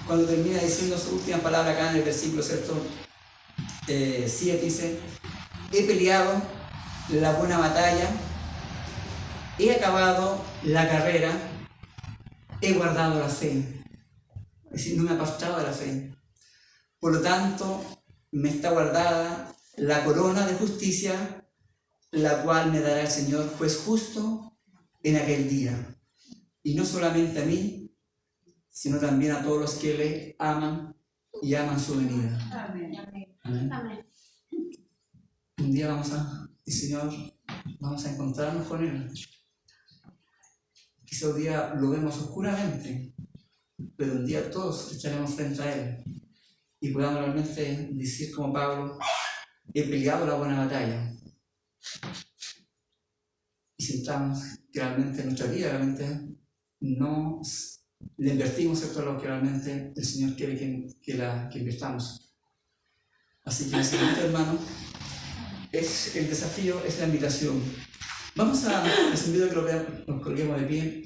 [SPEAKER 6] cuando termina diciendo su última palabra acá en el versículo, ¿cierto?, 7 dice, he peleado la buena batalla, he acabado la carrera, he guardado la fe. Es decir, no me he apartado de la fe. Por lo tanto, me está guardada la corona de justicia, la cual me dará el Señor, juez justo, en aquel día. Y no solamente a mí, sino también a todos los que le aman y aman su venida.
[SPEAKER 4] Amén.
[SPEAKER 6] Amén.
[SPEAKER 4] Amén.
[SPEAKER 6] Un día Señor, vamos a encontrarnos con Él. Quizá un día lo vemos oscuramente, pero un día todos estaremos frente a Él y podamos realmente decir como Pablo, he peleado la buena batalla. Y sintamos que realmente en nuestra vida realmente no le invertimos, ¿cierto?, lo que realmente el Señor quiere que invirtamos. Así que, siguiente, hermano, es el desafío, es la invitación. Les invito a que nos colguemos de pie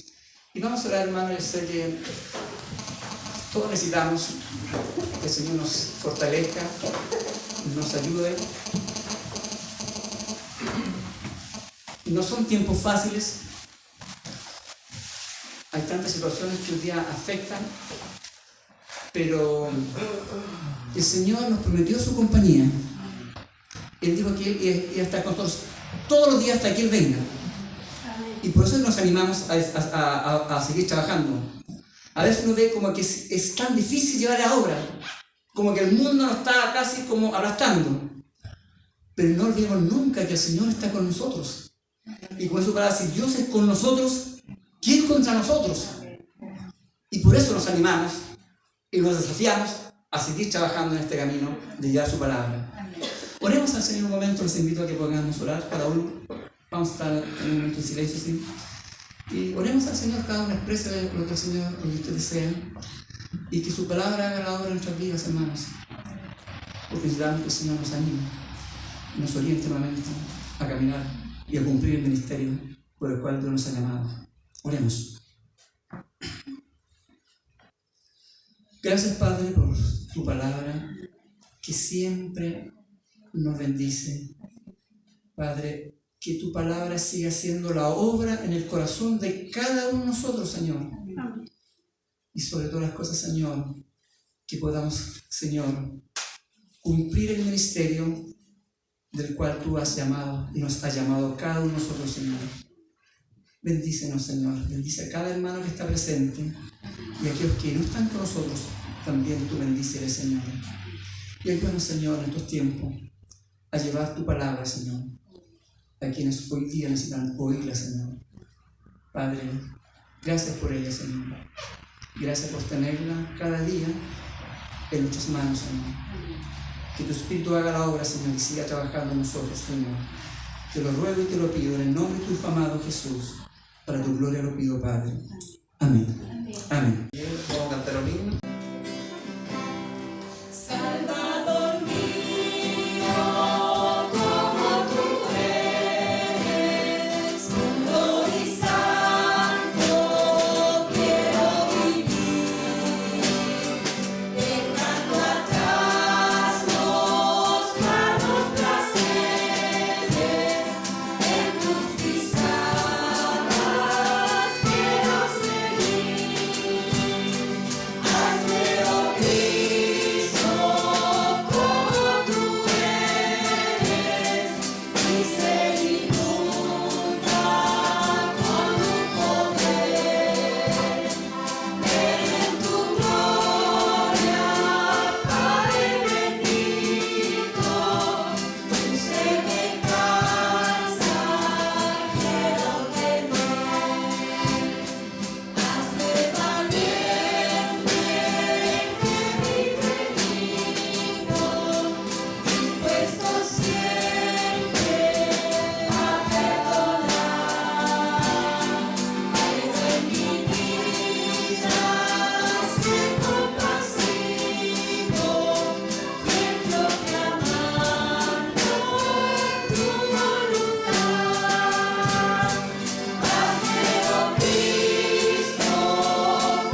[SPEAKER 6] y vamos a orar, hermano. Yo sé que todos necesitamos que el Señor nos fortalezca, nos ayude. No son tiempos fáciles. Hay tantas situaciones que hoy día afectan, pero el Señor nos prometió su compañía. Él dijo que Él iba a estar con nosotros todos los días hasta que Él venga. Y por eso nos animamos a seguir trabajando. A veces uno ve como que es tan difícil llevar la obra, como que el mundo nos está casi como aplastando. Pero no olvidemos nunca que el Señor está con nosotros. Y con su palabra, si Dios es con nosotros, ¿quién contra nosotros? Y por eso nos animamos y nos desafiamos a seguir trabajando en este camino de llevar su palabra. Oremos al Señor un momento, les invito a que podamos orar, cada uno. Vamos a estar en un momento de silencio, ¿sí? Y oremos al Señor, cada uno exprese lo que el Señor, lo que usted desea. Y que su palabra haga la obra en nuestras vidas, hermanos. Porque necesitamos que el Señor nos anime, nos oriente nuevamente a caminar y a cumplir el ministerio por el cual Dios nos ha llamado. Oremos. Gracias, Padre, por tu palabra que siempre nos bendice. Padre, que tu palabra siga siendo la obra en el corazón de cada uno de nosotros, Señor. Y sobre todas las cosas, Señor, que podamos, Señor, cumplir el ministerio del cual tú has llamado y nos has llamado cada uno de nosotros, Señor. Bendícenos, Señor. Bendice a cada hermano que está presente y a aquellos que no están con nosotros, también tú bendíceles, Señor. Y ayúdanos, Señor, en estos tiempos a llevar tu palabra, Señor, a quienes hoy día necesitan oírla, Señor. Padre, gracias por ella, Señor. Gracias por tenerla cada día en nuestras manos, Señor. Que tu Espíritu haga la obra, Señor, y siga trabajando en nosotros, Señor. Te lo ruego y te lo pido en el nombre de tu Hijo amado Jesús. Para tu gloria lo pido, Padre. Amén. Amén.
[SPEAKER 1] Bien, vamos a cantar un himno.
[SPEAKER 5] Salvador mío, como tú eres, puro y santo quiero vivir, dejando atrás los vanos placeres, en tus pisadas quiero seguir. Hazme, oh Cristo, como tú eres, mi ser inunda con tu poder. Ven en tu gloria, Padre bendito, tu semejanza quiero tener. Hazme valiente, fiel y benigno, dispuesto siempre a perdonar. Pero en mi vida sé compasivo, fiel proclamando tu voluntad. Hazme, oh Cristo,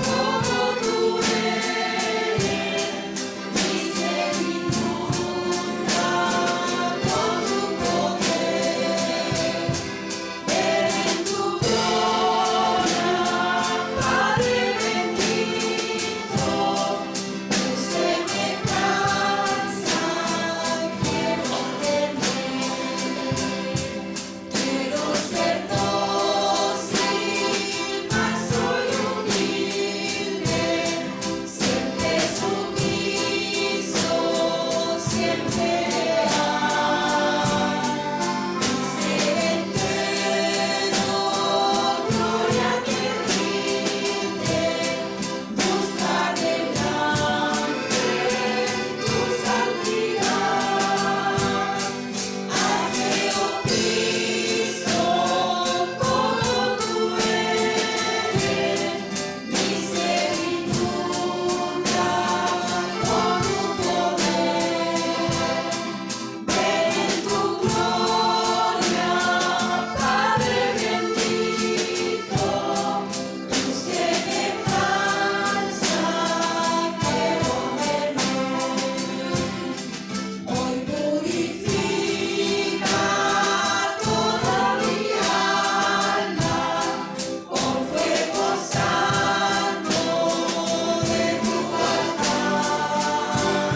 [SPEAKER 5] como tú eres, mi ser inunda con tu poder. Ven en tu gloria, Padre bendito, tu semejanza quiero tener. Quiero ser dócil, manso y humilde, siempre sumiso, siempre leal. Mi ser entero, gloria que rinde, buscar delante tu santidad. Hazme, oh Cristo, como tú eres, mi ser inunda con tu poder. Ven en tu gloria, Padre bendito, tu semejanza quiero tener. Hoy purifica toda mi alma con fuego santo de tu altar.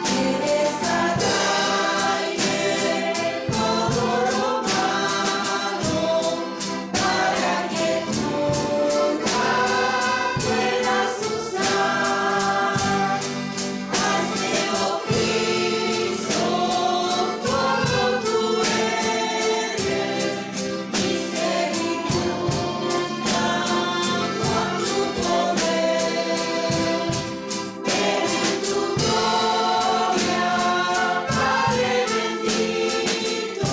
[SPEAKER 5] Quieres arraigue todo lo malo para que nunca puedas usar. Hazme, oh Cristo, como tú eres, mi ser inunda con tu poder. Ven en tu gloria, Padre bendito,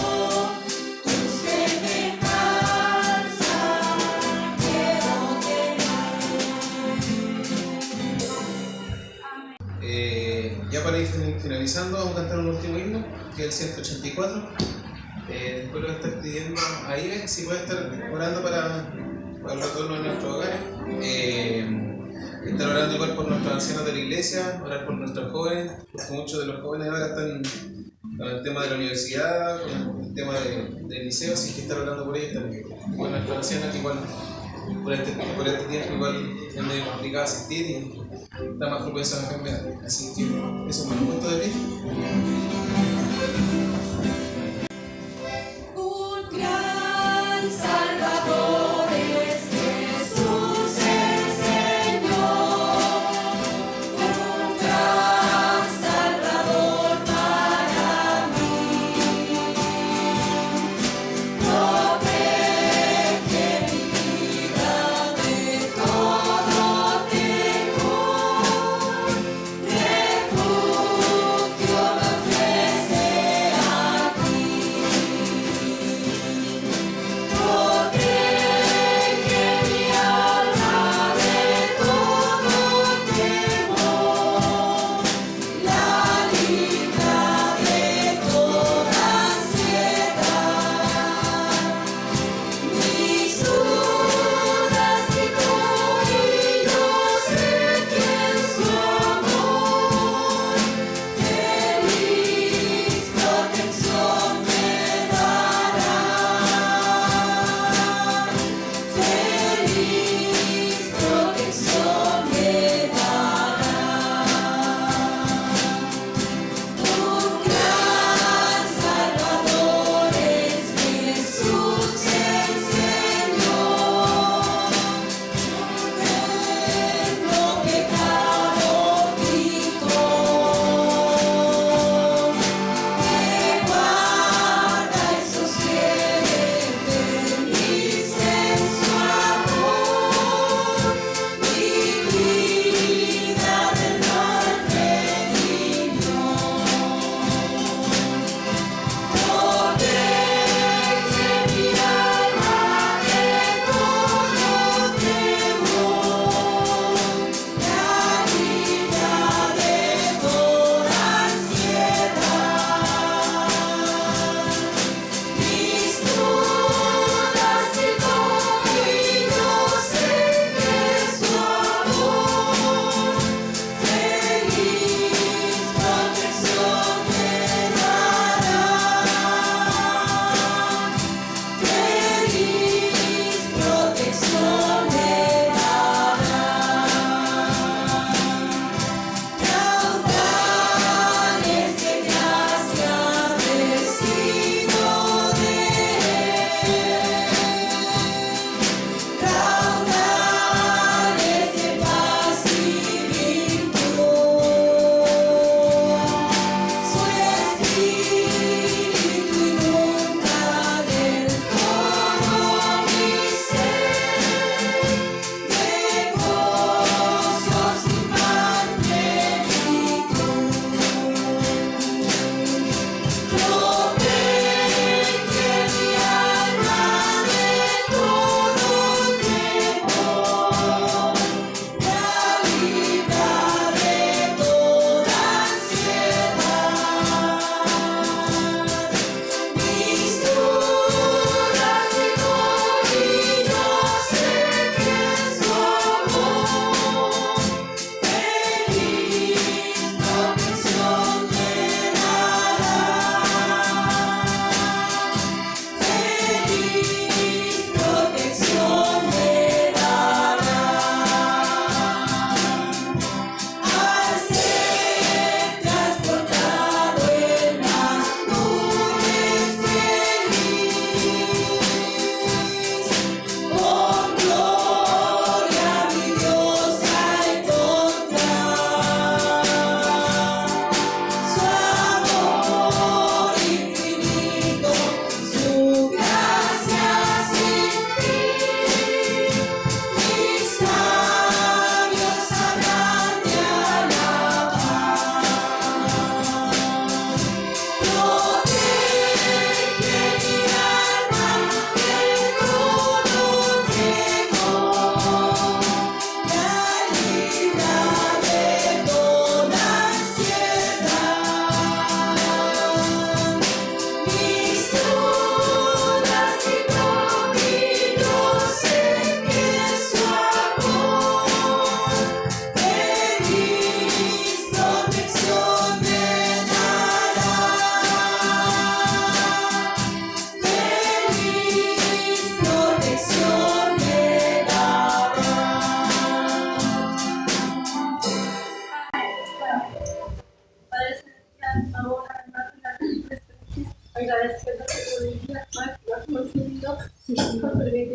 [SPEAKER 5] tu semejanza quiero tener.
[SPEAKER 1] Ya para ir finalizando, vamos a cantar un último himno, que es el 184. Después lo voy a estar pidiendo a Ibe si puede estar orando para el retorno de nuestros hogares. Estar orando igual por nuestros ancianos de la iglesia, orar por nuestros jóvenes, porque muchos de los jóvenes ahora están con el tema de la universidad, con el tema del liceo, así que estar orando por ellos también. Por nuestros ancianos que igual por este tiempo igual es medio complicado asistir y está más propenso a la enfermedad. Así que eso me lo cuento de mí.
[SPEAKER 5] Un gran Salvador es Jesús el Señor, un gran Salvador para mí. Protege mi vida de todo temor, refugio me ofrece aquí.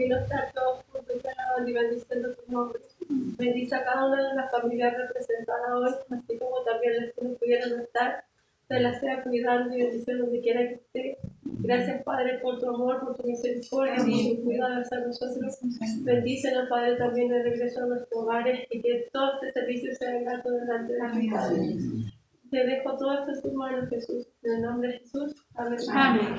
[SPEAKER 7] y no estar todos juntos y alabando y bendiciendo tu nombre. Bendice a cada una de las familias representadas hoy, así como también las que no pudieron estar. Te las sea cuidando y bendiciendo donde quiera que esté. Gracias, Padre, por tu amor, por tu misericordia, por tu cuidado hacia nosotros. Bendícenos, Padre, también de regreso a nuestros hogares y que todo este servicio sea grato delante de ti, Padre. Te dejo todo esto en tus manos, Jesús. En el nombre de Jesús. Amén.
[SPEAKER 2] Amén.